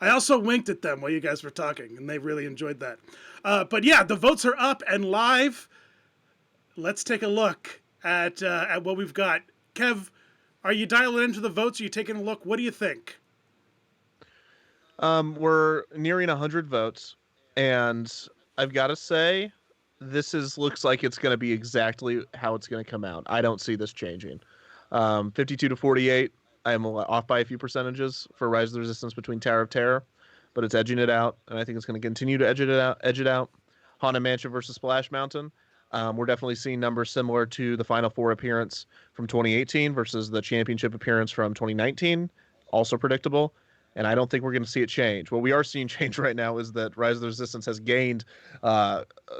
I also winked at them while you guys were talking, and they really enjoyed that. But yeah, the votes are up and live. Let's take a look at what we've got. Kev, are you dialing into the votes? Are you taking a look? What do you think? We're nearing 100 votes, and I've got to say, looks like it's going to be exactly how it's going to come out. I don't see this changing. 52 to 48. I'm off by a few percentages for Rise of the Resistance between Tower of Terror, but it's edging it out, and I think it's going to continue to edge it out. Haunted Mansion versus Splash Mountain. We're definitely seeing numbers similar to the Final Four appearance from 2018 versus the championship appearance from 2019. Also predictable. And I don't think we're going to see it change. What we are seeing change right now is that Rise of the Resistance has gained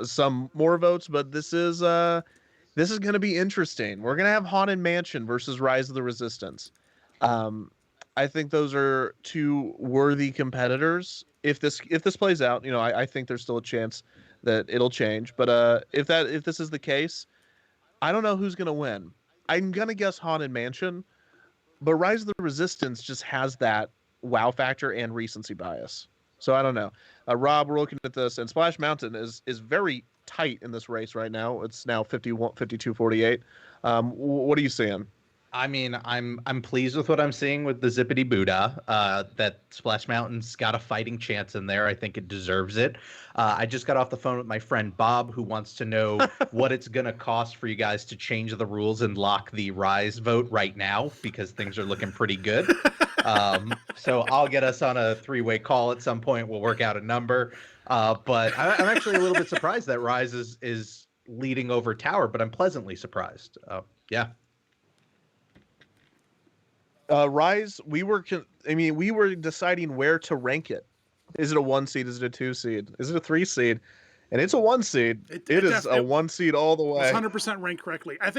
some more votes, but this is going to be interesting. We're going to have Haunted Mansion versus Rise of the Resistance. I think those are two worthy competitors. If this plays out, I think there's still a chance that it'll change. But if this is the case, I don't know who's going to win. I'm going to guess Haunted Mansion, but Rise of the Resistance just has that wow factor and recency bias. So I don't know. Rob, we're looking at this, and Splash Mountain is very tight in this race right now. It's now 51, 52, 48. What are you seeing? I mean, I'm pleased with what I'm seeing with the Zippity Buddha. That Splash Mountain's got a fighting chance in there. I think it deserves it. I just got off the phone with my friend Bob, who wants to know what it's gonna cost for you guys to change the rules and lock the Rise vote right now, because things are looking pretty good. So I'll get us on a 3-way call at some point. We'll work out a number. But I'm actually a little bit surprised that Rise is leading over Tower, but I'm pleasantly surprised. Yeah. Rise, we were deciding where to rank it. Is it a 1 seed? Is it a 2 seed? Is it a 3 seed? And it's a 1 seed. It is a 1 seed all the way. It's 100% ranked correctly. I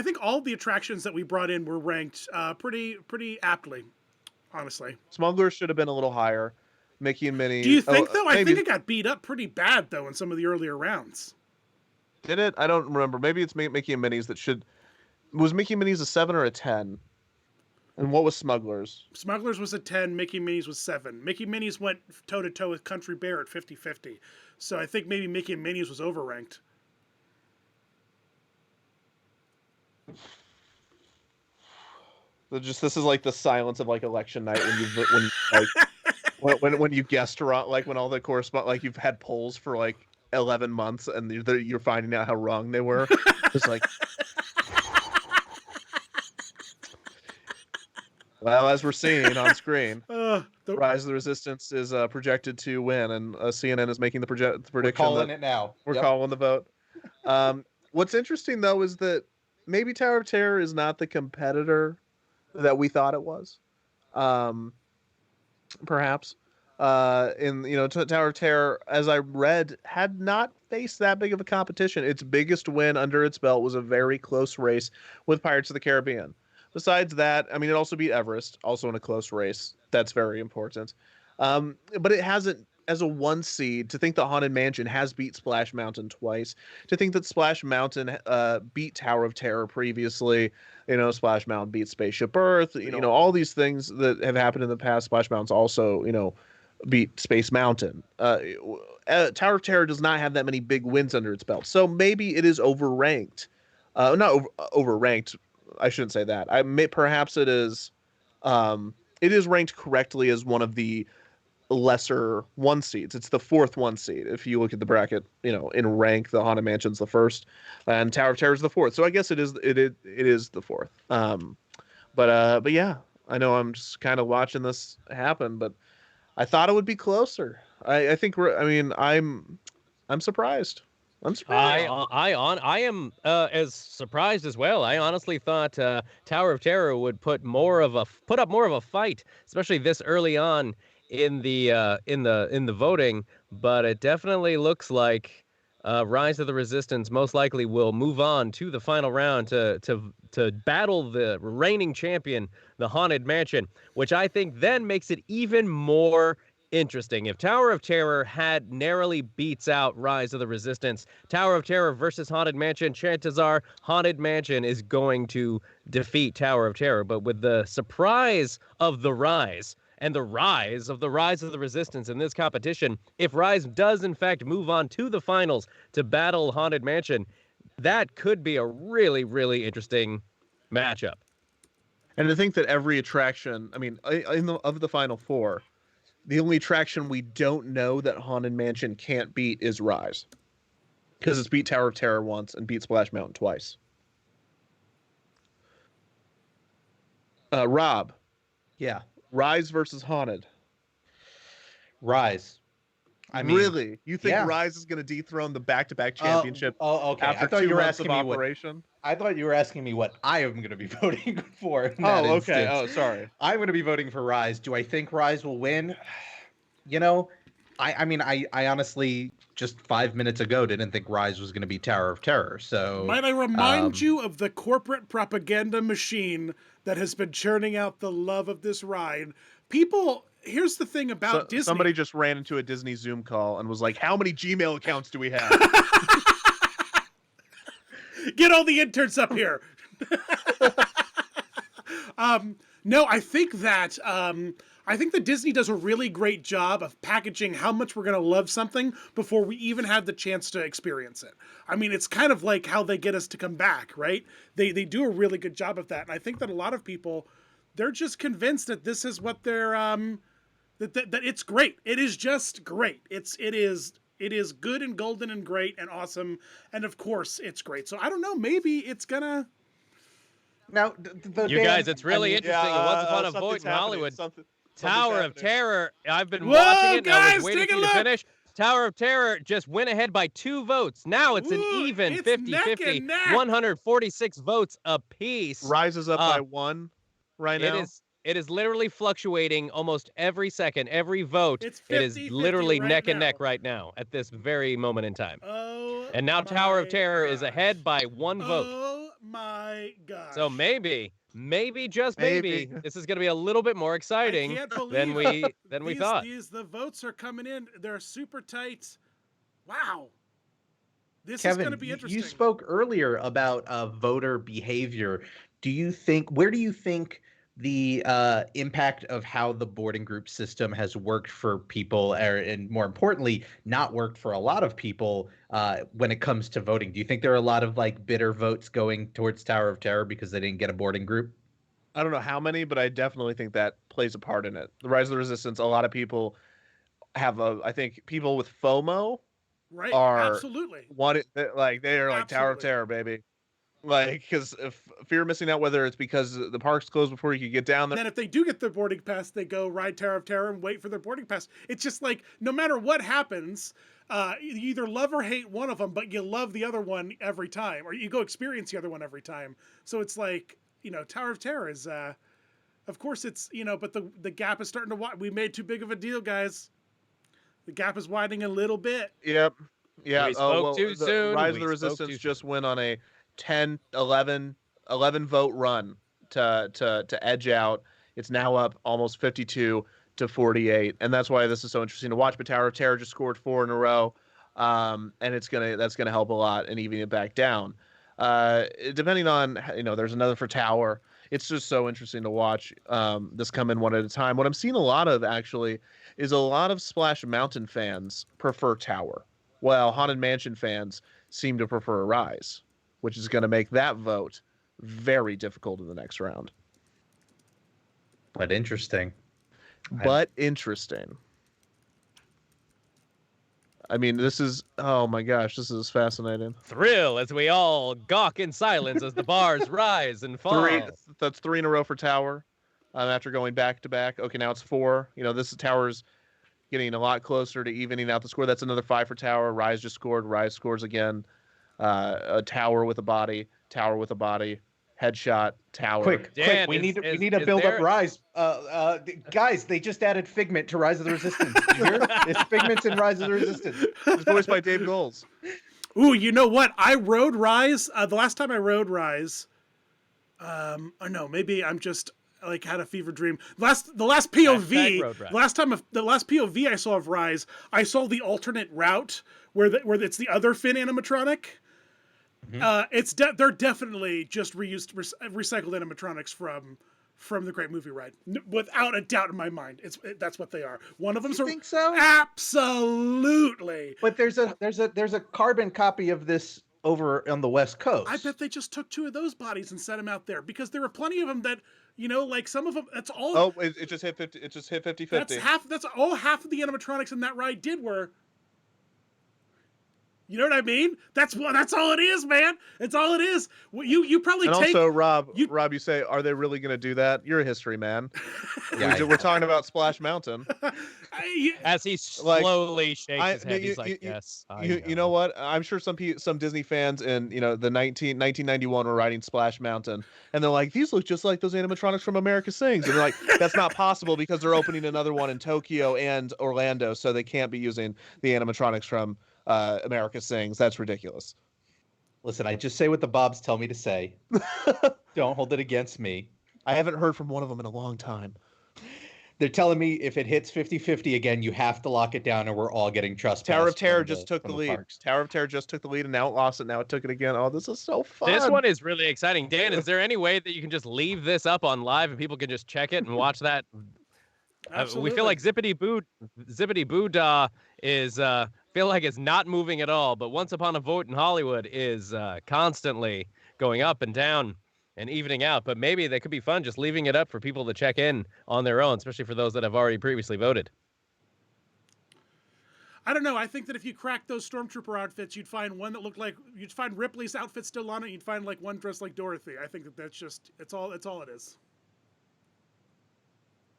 think all the attractions that we brought in were ranked pretty aptly, honestly. Smugglers should have been a little higher. Mickey and Minnie. Do you think though? I think it got beat up pretty bad though in some of the earlier rounds. Did it? I don't remember. Maybe it's Mickey and Minnie's that should. Was Mickey and Minnie's a 7 or a 10? And what was Smugglers? Smugglers was a 10, Mickey Minnie's was 7. Mickey Minnie's went toe-to-toe with Country Bear at 50-50. So I think maybe Mickey and Minnie's was overranked. This is like the silence of like election night when you guessed wrong, like when all the correspond, like you've had polls for like 11 months and you're finding out how wrong they were. It's like, well, as we're seeing on screen, Rise of the Resistance is projected to win, and CNN is making the prediction. We're calling it now. We're calling the vote. What's interesting, though, is that maybe Tower of Terror is not the competitor that we thought it was. Perhaps. Tower of Terror, as I read, had not faced that big of a competition. Its biggest win under its belt was a very close race with Pirates of the Caribbean. Besides that, I mean, it also beat Everest, also in a close race. That's very important. But it hasn't, as a 1 seed, to think that Haunted Mansion has beat Splash Mountain twice, to think that Splash Mountain beat Tower of Terror previously, Splash Mountain beat Spaceship Earth, all these things that have happened in the past. Splash Mountain's also, beat Space Mountain. Tower of Terror does not have that many big wins under its belt. So maybe it is overranked. Not overranked. I shouldn't say that. Perhaps it is. It is ranked correctly as one of the lesser 1 seeds. It's the 4th 1 seed. If you look at the bracket, in rank, the Haunted Mansion's the 1st, and Tower of Terror is the 4th. So I guess it is the 4th. But yeah, I know I'm just kind of watching this happen, but I thought it would be closer. I think I'm surprised. I'm surprised. I am as surprised as well. I honestly thought Tower of Terror would put up more of a fight, especially this early on in the voting. But it definitely looks like Rise of the Resistance most likely will move on to the final round to battle the reigning champion, the Haunted Mansion, which I think then makes it even more interesting. If Tower of Terror had narrowly beats out Rise of the Resistance, Tower of Terror versus Haunted Mansion, chances are Haunted Mansion is going to defeat Tower of Terror. But with the surprise of the Rise and the rise of the Resistance in this competition, if Rise does in fact move on to the finals to battle Haunted Mansion, that could be a really, really interesting matchup. And to think that every attraction, I mean, of the final four, the only attraction we don't know that Haunted Mansion can't beat is Rise. Because it's beat Tower of Terror once and beat Splash Mountain twice. Rob. Yeah. Rise versus Haunted. Rise. I mean, really? You think yeah. Rise is going to dethrone the back-to-back championship okay. after I thought 2 you were months asking of me operation? I thought you were asking me what I am going to be voting for in that okay. instance. Oh, sorry. I'm going to be voting for Rise. Do I think Rise will win? You know, I mean, I honestly just 5 minutes ago didn't think Rise was going to be Tower of Terror. So might I remind you of the corporate propaganda machine that has been churning out the love of this ride? People, here's the thing about Disney. Somebody just ran into a Disney Zoom call and was like, "How many Gmail accounts do we have?" Get all the interns up here. No, I think that Disney does a really great job of packaging how much we're going to love something before we even have the chance to experience it. I mean, it's kind of like how they get us to come back, right? They do a really good job of that. And I think that a lot of people, they're just convinced that this is what they're, that it's great. It is just great. It is good and golden and great and awesome. And of course it's great. So I don't know, maybe it's gonna. Now, you guys, it's really interesting. Once upon a vote in Hollywood, Tower of Terror. I've been watching it and I was waiting for you to finish. Tower of Terror just went ahead by 2 votes. Now it's an even 50-50, 146 votes apiece. Rises up by 1 right now. It is literally fluctuating almost every second, every vote. It's 50-50 it is literally right neck and now. neck right now at this very moment in time. Oh, and now Tower of Terror is ahead by 1 vote. Oh my gosh. So maybe, just maybe, this is going to be a little bit more exciting than we thought. The votes are coming in. They're super tight. Wow. This Kevin, is going to be interesting. You spoke earlier about voter behavior. Where do you think the impact of how the boarding group system has worked for people, and more importantly, not worked for a lot of people when it comes to voting? Do you think there are a lot of like bitter votes going towards Tower of Terror because they didn't get a boarding group? I don't know how many, but I definitely think that plays a part in it. The Rise of the Resistance, a lot of people I think people with FOMO are absolutely they are like Tower of Terror, baby. Like, because if fear of missing out, whether it's because the park's closed before you can get down there. And then if they do get their boarding pass, they go ride Tower of Terror and wait for their boarding pass. It's just like, no matter what happens, you either love or hate one of them, but you love the other one every time, or you go experience the other one every time. So it's like, Tower of Terror is, of course it's, but the gap is starting to widen. We made too big of a deal, guys. The gap is widening a little bit. Yep. Yeah. We spoke too soon. Rise of the Resistance just went on a 11 vote run to edge out. It's now up almost 52-48, and that's why this is so interesting to watch. But Tower of Terror just scored 4 in a row, and that's gonna help a lot and even it back down. Depending on there's another for Tower. It's just so interesting to watch this come in one at a time. What I'm seeing a lot of actually is a lot of Splash Mountain fans prefer Tower, while Haunted Mansion fans seem to prefer Rise, which is going to make that vote very difficult in the next round. But interesting. Interesting. I mean, oh my gosh, this is fascinating. Thrill as we all gawk in silence as the bars rise and fall. That's 3 in a row for Tower after going back to back. Okay, now it's 4. This Tower's getting a lot closer to evening out the score. That's another 5 for Tower. Rise just scored. Rise scores again. A Tower with a body, headshot, Tower. Quick! We need to build up Rise. Guys, they just added Figment to Rise of the Resistance. Did you hear? It's Figment's in Rise of the Resistance. It's voiced by Dave Goelz. Ooh, you know what? I rode Rise. The last time I rode Rise, or no, maybe I'm just like had a fever dream. The last Hashtag road POV, rash. the last POV I saw of Rise, I saw the alternate route where it's the other Finn animatronic. They're definitely just recycled animatronics from the Great Movie Ride, without a doubt in my mind. That's what they are. One of them's You think so? Absolutely. But there's a carbon copy of this over on the West Coast. I bet they just took 2 of those bodies and set them out there, because there were plenty of them that, like some of them. That's all. Oh, it just hit 50. It just hit 50-50. That's all half of the animatronics in that ride did were. You know what I mean? That's all it is, man. That's all it is. You probably and take. Also, Rob, you say, are they really going to do that? You're a history man. Yeah, We're talking about Splash Mountain. As he slowly shakes his head, he's like, "Yes, you know what? I'm sure some Disney fans in the 1991 were riding Splash Mountain, and they're like, these look just like those animatronics from America Sings, and they're like, that's not possible because they're opening another one in Tokyo and Orlando, so they can't be using the animatronics from America Sings. That's ridiculous. Listen, I just say what the Bobs tell me to say. Don't hold it against me. I haven't heard from one of them in a long time. They're telling me if it hits 50-50 again, you have to lock it down, or we're all getting trespassed. Tower of Terror just took the lead. Tower of Terror just took the lead, and now it lost it. Now it took it again. Oh, this is so fun. This one is really exciting. Dan, is there any way that you can just leave this up on live and people can just check it and watch that? We feel like Zippity Boo Dah is feel like it's not moving at all, but Once Upon a Vote in Hollywood is constantly going up and down and evening out. But maybe that could be fun just leaving it up for people to check in on their own, especially for those that have already previously voted. I don't know. I think that if you cracked those Stormtrooper outfits, you'd find one that looked like, you'd find Ripley's outfit still on it. You'd find like one dressed like Dorothy. I think that's just, it's all it is.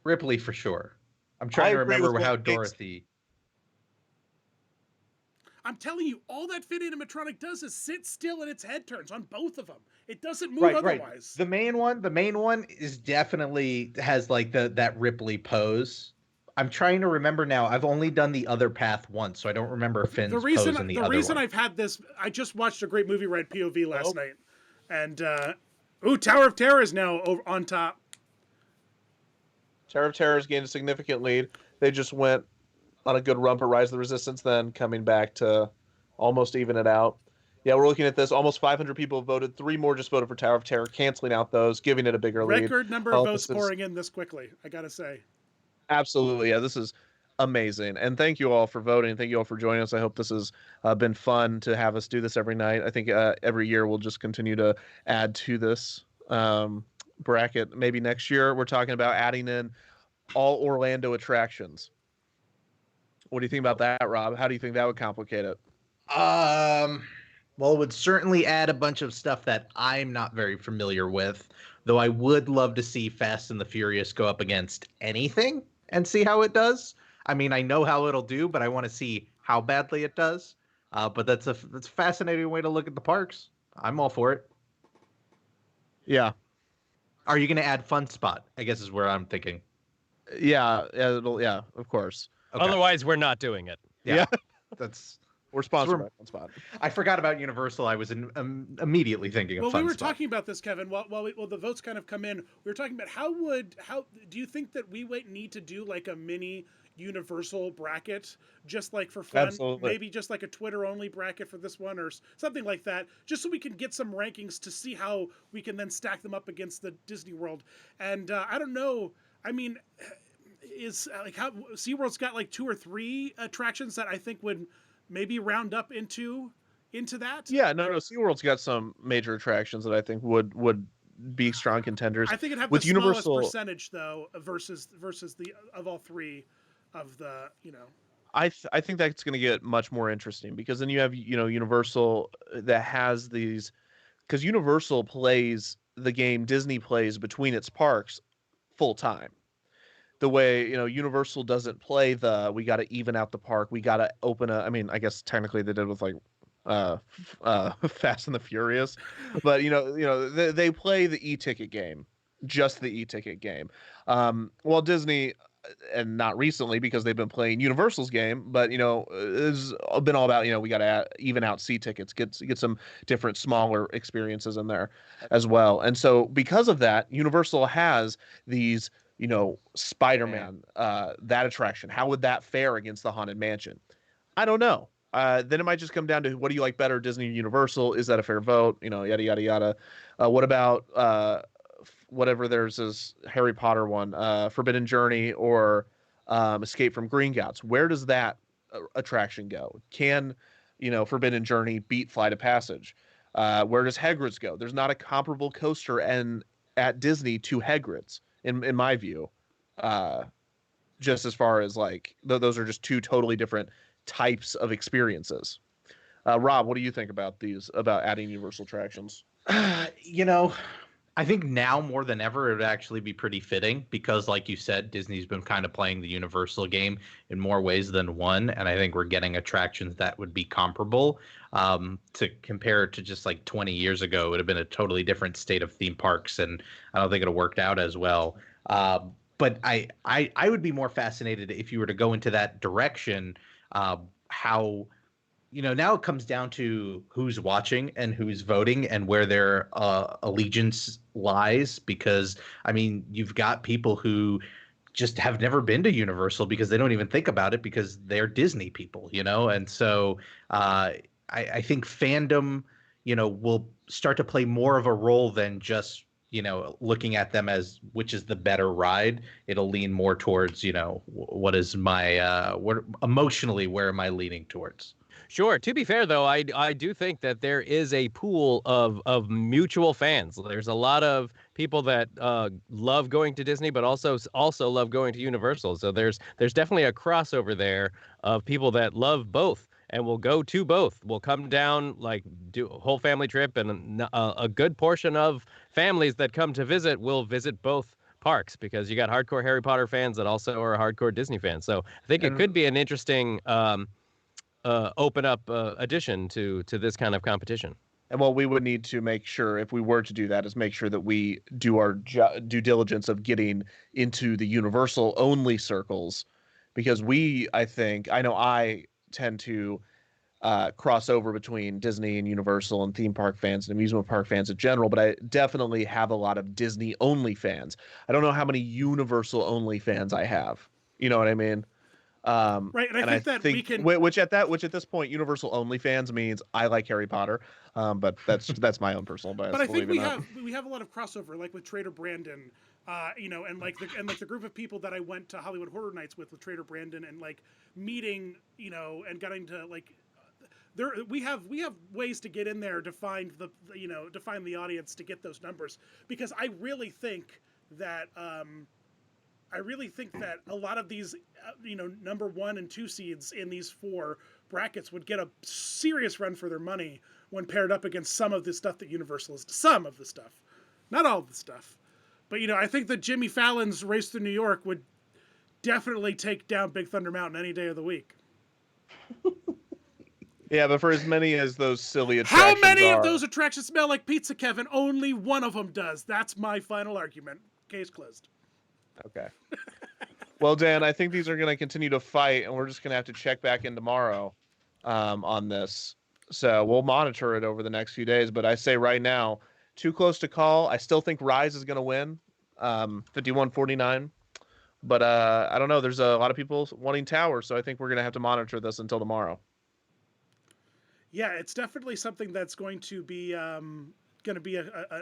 Ripley for sure. I'm trying to remember how Dorothy. I'm telling you, all that Finn animatronic does is sit still and its head turns on both of them. It doesn't move otherwise. The main one is definitely has like that Ripley pose. I'm trying to remember now. I've only done the other path once, so I don't remember Finn's pose in the other one. The reason I've had this, I just watched a Great Movie Ride POV last night, and Tower of Terror is now on top. Tower of Terror has gained a significant lead. They just went on a good run for Rise of the Resistance, then coming back to almost even it out. Yeah, we're looking at this. Almost 500 people have voted. 3 more just voted for Tower of Terror, canceling out those, giving it a bigger lead. Record number of votes pouring in this quickly, I gotta say. Absolutely. Yeah, this is amazing. And thank you all for voting. Thank you all for joining us. I hope this has been fun to have us do this every night. I think every year we'll just continue to add to this bracket. Maybe next year we're talking about adding in all Orlando attractions. What do you think about that, Rob? How do you think that would complicate it? Well, it would certainly add a bunch of stuff that I'm not very familiar with, though I would love to see Fast and the Furious go up against anything and see how it does. I mean, I know how it'll do, but I want to see how badly it does. But that's a fascinating way to look at the parks. I'm all for it. Yeah. Are you going to add Fun Spot? I guess is where I'm thinking. Yeah, of course. Okay. Otherwise, we're not doing it. Yeah. We're sponsored by Fun Spot. I forgot about Universal. I was immediately thinking of Fun Spot. Well, we were talking about this, Kevin. While the votes kind of come in, we were talking about how do you think that we need to do like a mini Universal bracket, just like for fun? Absolutely. Maybe just like a Twitter only bracket for this one or something like that, just so we can get some rankings to see how we can then stack them up against the Disney World. And I don't know. I mean, is like how SeaWorld's got like 2 or 3 attractions that I think would maybe round up into that. Yeah, no. SeaWorld's got some major attractions that I think would be strong contenders. I think it'd have with the Universal smallest percentage though versus the of all 3 of the, I think that's going to get much more interesting, because then you have Universal that has these, because Universal plays the game Disney plays between its parks full time. The way Universal doesn't play we got to even out the park, we got to open I mean, I guess technically they did with like Fast and the Furious, but they play the e-ticket game, just the e-ticket game. While Disney, and not recently because they've been playing Universal's game, but it's been all about we got to even out seat tickets, get some different smaller experiences in there as well. And so because of that, Universal has these Spider-Man, that attraction. How would that fare against the Haunted Mansion? I don't know. Then it might just come down to what do you like better, Disney or Universal? Is that a fair vote? Yada yada yada. What about whatever there's this Harry Potter one, Forbidden Journey or Escape from Gringotts? Where does that attraction go? Can Forbidden Journey beat Flight of Passage? Where does Hagrid's go? There's not a comparable coaster at Disney to Hagrid's in my view. Just as far as like those are just two totally different types of experiences. Rob, what do you think about adding Universal attractions? I think now more than ever, it would actually be pretty fitting because, like you said, Disney's been kind of playing the Universal game in more ways than one. And I think we're getting attractions that would be comparable. To compare it to just like 20 years ago, it would have been a totally different state of theme parks. And I don't think it would have worked out as well. But I would be more fascinated if you were to go into that direction, how now it comes down to who's watching and who's voting and where their allegiance lies. Because, I mean, you've got people who just have never been to Universal because they don't even think about it because they're Disney people, And so I think fandom, will start to play more of a role than just, looking at them as which is the better ride. It'll lean more towards, what is my, emotionally, where am I leaning towards? Sure. To be fair, though, I do think that there is a pool of mutual fans. There's a lot of people that love going to Disney, but also love going to Universal. So there's definitely a crossover there of people that love both and will go to both. Will come down, like do a whole family trip, and a good portion of families that come to visit will visit both parks because you got hardcore Harry Potter fans that also are hardcore Disney fans. So I think it could be an interesting open up addition to this kind of competition. And what we would need to make sure, if we were to do that, is make sure that we do our due diligence of getting into the Universal only circles, because I know I tend to cross over between Disney and Universal and theme park fans and amusement park fans in general, but I definitely have a lot of Disney only fans. I don't know how many Universal only fans I have. You know what I mean? Right, and I think we can, which at this point, Universal only fans means I like Harry Potter, but that's my own personal bias. but I think we have a lot of crossover, like with Trader Brandon, and like the group of people that I went to Hollywood Horror Nights with Trader Brandon, and like meeting, and getting to like. We have ways to get in there to find to find the audience to get those numbers, because I really think that a lot of these, number 1 and 2 seeds in these 4 brackets would get a serious run for their money when paired up against some of the stuff that Universal is. Some of the stuff, not all of the stuff, but I think that Jimmy Fallon's Race Through New York would definitely take down Big Thunder Mountain any day of the week. Yeah, but for as many as those silly attractions How many of those attractions smell like pizza, Kevin? Only one of them does. That's my final argument. Case closed. Okay. Well, Dan, I think these are going to continue to fight, and we're just going to have to check back in tomorrow on this. So we'll monitor it over the next few days. But I say right now, too close to call. I still think Rise is going to win, 51-49. But I don't know. There's a lot of people wanting Tower, so I think we're going to have to monitor this until tomorrow. Yeah, it's definitely something that's going to be an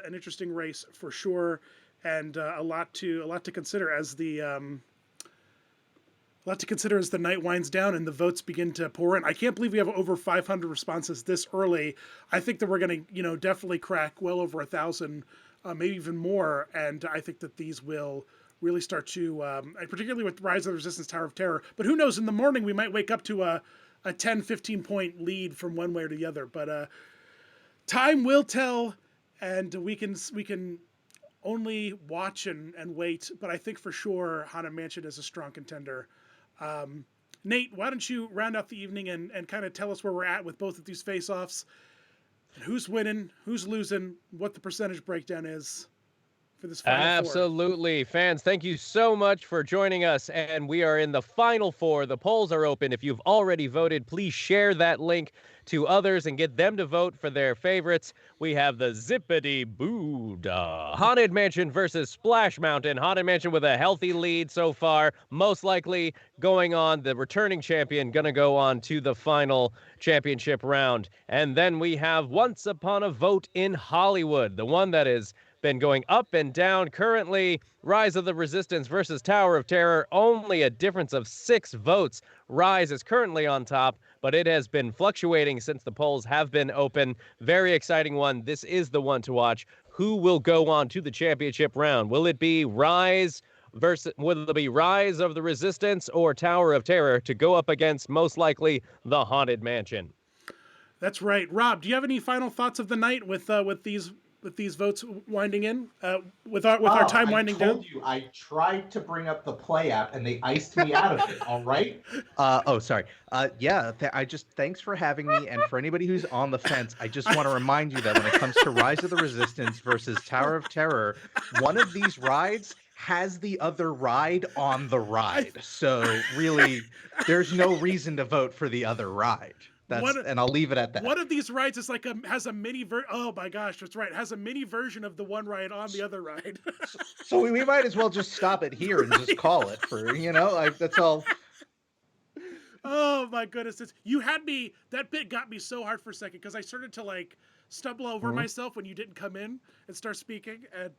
interesting race for sure, and a lot to consider as the night winds down and the votes begin to pour in. I can't believe we have over 500 responses this early. I think that we're going to definitely crack well over 1,000, maybe even more, and I think that these will really start to, particularly with Rise of the Resistance, Tower of Terror. But who knows? In the morning we might wake up to a 10-15 point lead from one way or the other, but time will tell, and we can only watch and wait. But I think for sure Haunted Mansion is a strong contender. Nate, why don't you round out the evening and kind of tell us where we're at with both of these face-offs, and who's winning, who's losing, what the percentage breakdown is. for this final four. Absolutely. Fans, thank you so much for joining us. And we are in the final four. The polls are open. If you've already voted, please share that link to others and get them to vote for their favorites. We have the Zippity Boo-Dah Haunted Mansion versus Splash Mountain. Haunted Mansion with a healthy lead so far, most likely going on. The returning champion going to go on to the final championship round. And then we have Once Upon a Vote in Hollywood, the one that is been going up and down. Currently, Rise of the Resistance versus Tower of Terror, only a difference of 6 votes. Rise is currently on top, but it has been fluctuating since the polls have been open. Very exciting one. This is the one to watch. Who will go on to the championship round? Will it be Rise of the Resistance or Tower of Terror to go up against, most likely, the Haunted Mansion? That's right. Rob, do you have any final thoughts of the night with these votes winding in, with our time winding down? I told you, I tried to bring up the Play app and they iced me out of it. All right. Sorry. Thanks for having me. And for anybody who's on the fence, I just want to remind you that when it comes to Rise of the Resistance versus Tower of Terror, one of these rides has the other ride on the ride. So really, there's no reason to vote for the other ride. And I'll leave it at that. One of these rides is has a mini oh my gosh, that's right. It has a mini version of the one ride on the other ride. So we might as well just stop it here and just call it for, that's all. Oh my goodness. You had me, that bit got me so hard for a second because I started to stumble over myself when you didn't come in and start speaking. And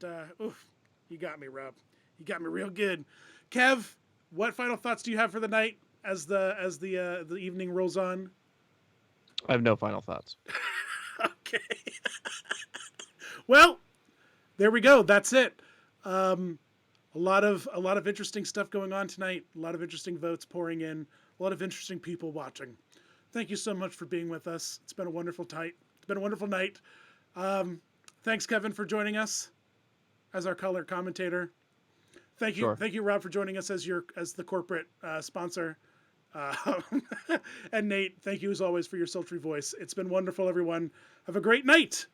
you got me, Rob. You got me real good. Kev, what final thoughts do you have for the night as the evening rolls on? I have no final thoughts. Okay. Well, there we go. That's it. A lot of interesting stuff going on tonight. A lot of interesting votes pouring in. A lot of interesting people watching. Thank you so much for being with us. It's been a wonderful night. It's been a wonderful night. Thanks, Kevin, for joining us as our color commentator. Thank you, Thank you, Rob, for joining us as the corporate sponsor. And Nate, thank you as always for your sultry voice. It's been wonderful, everyone. Have a great night.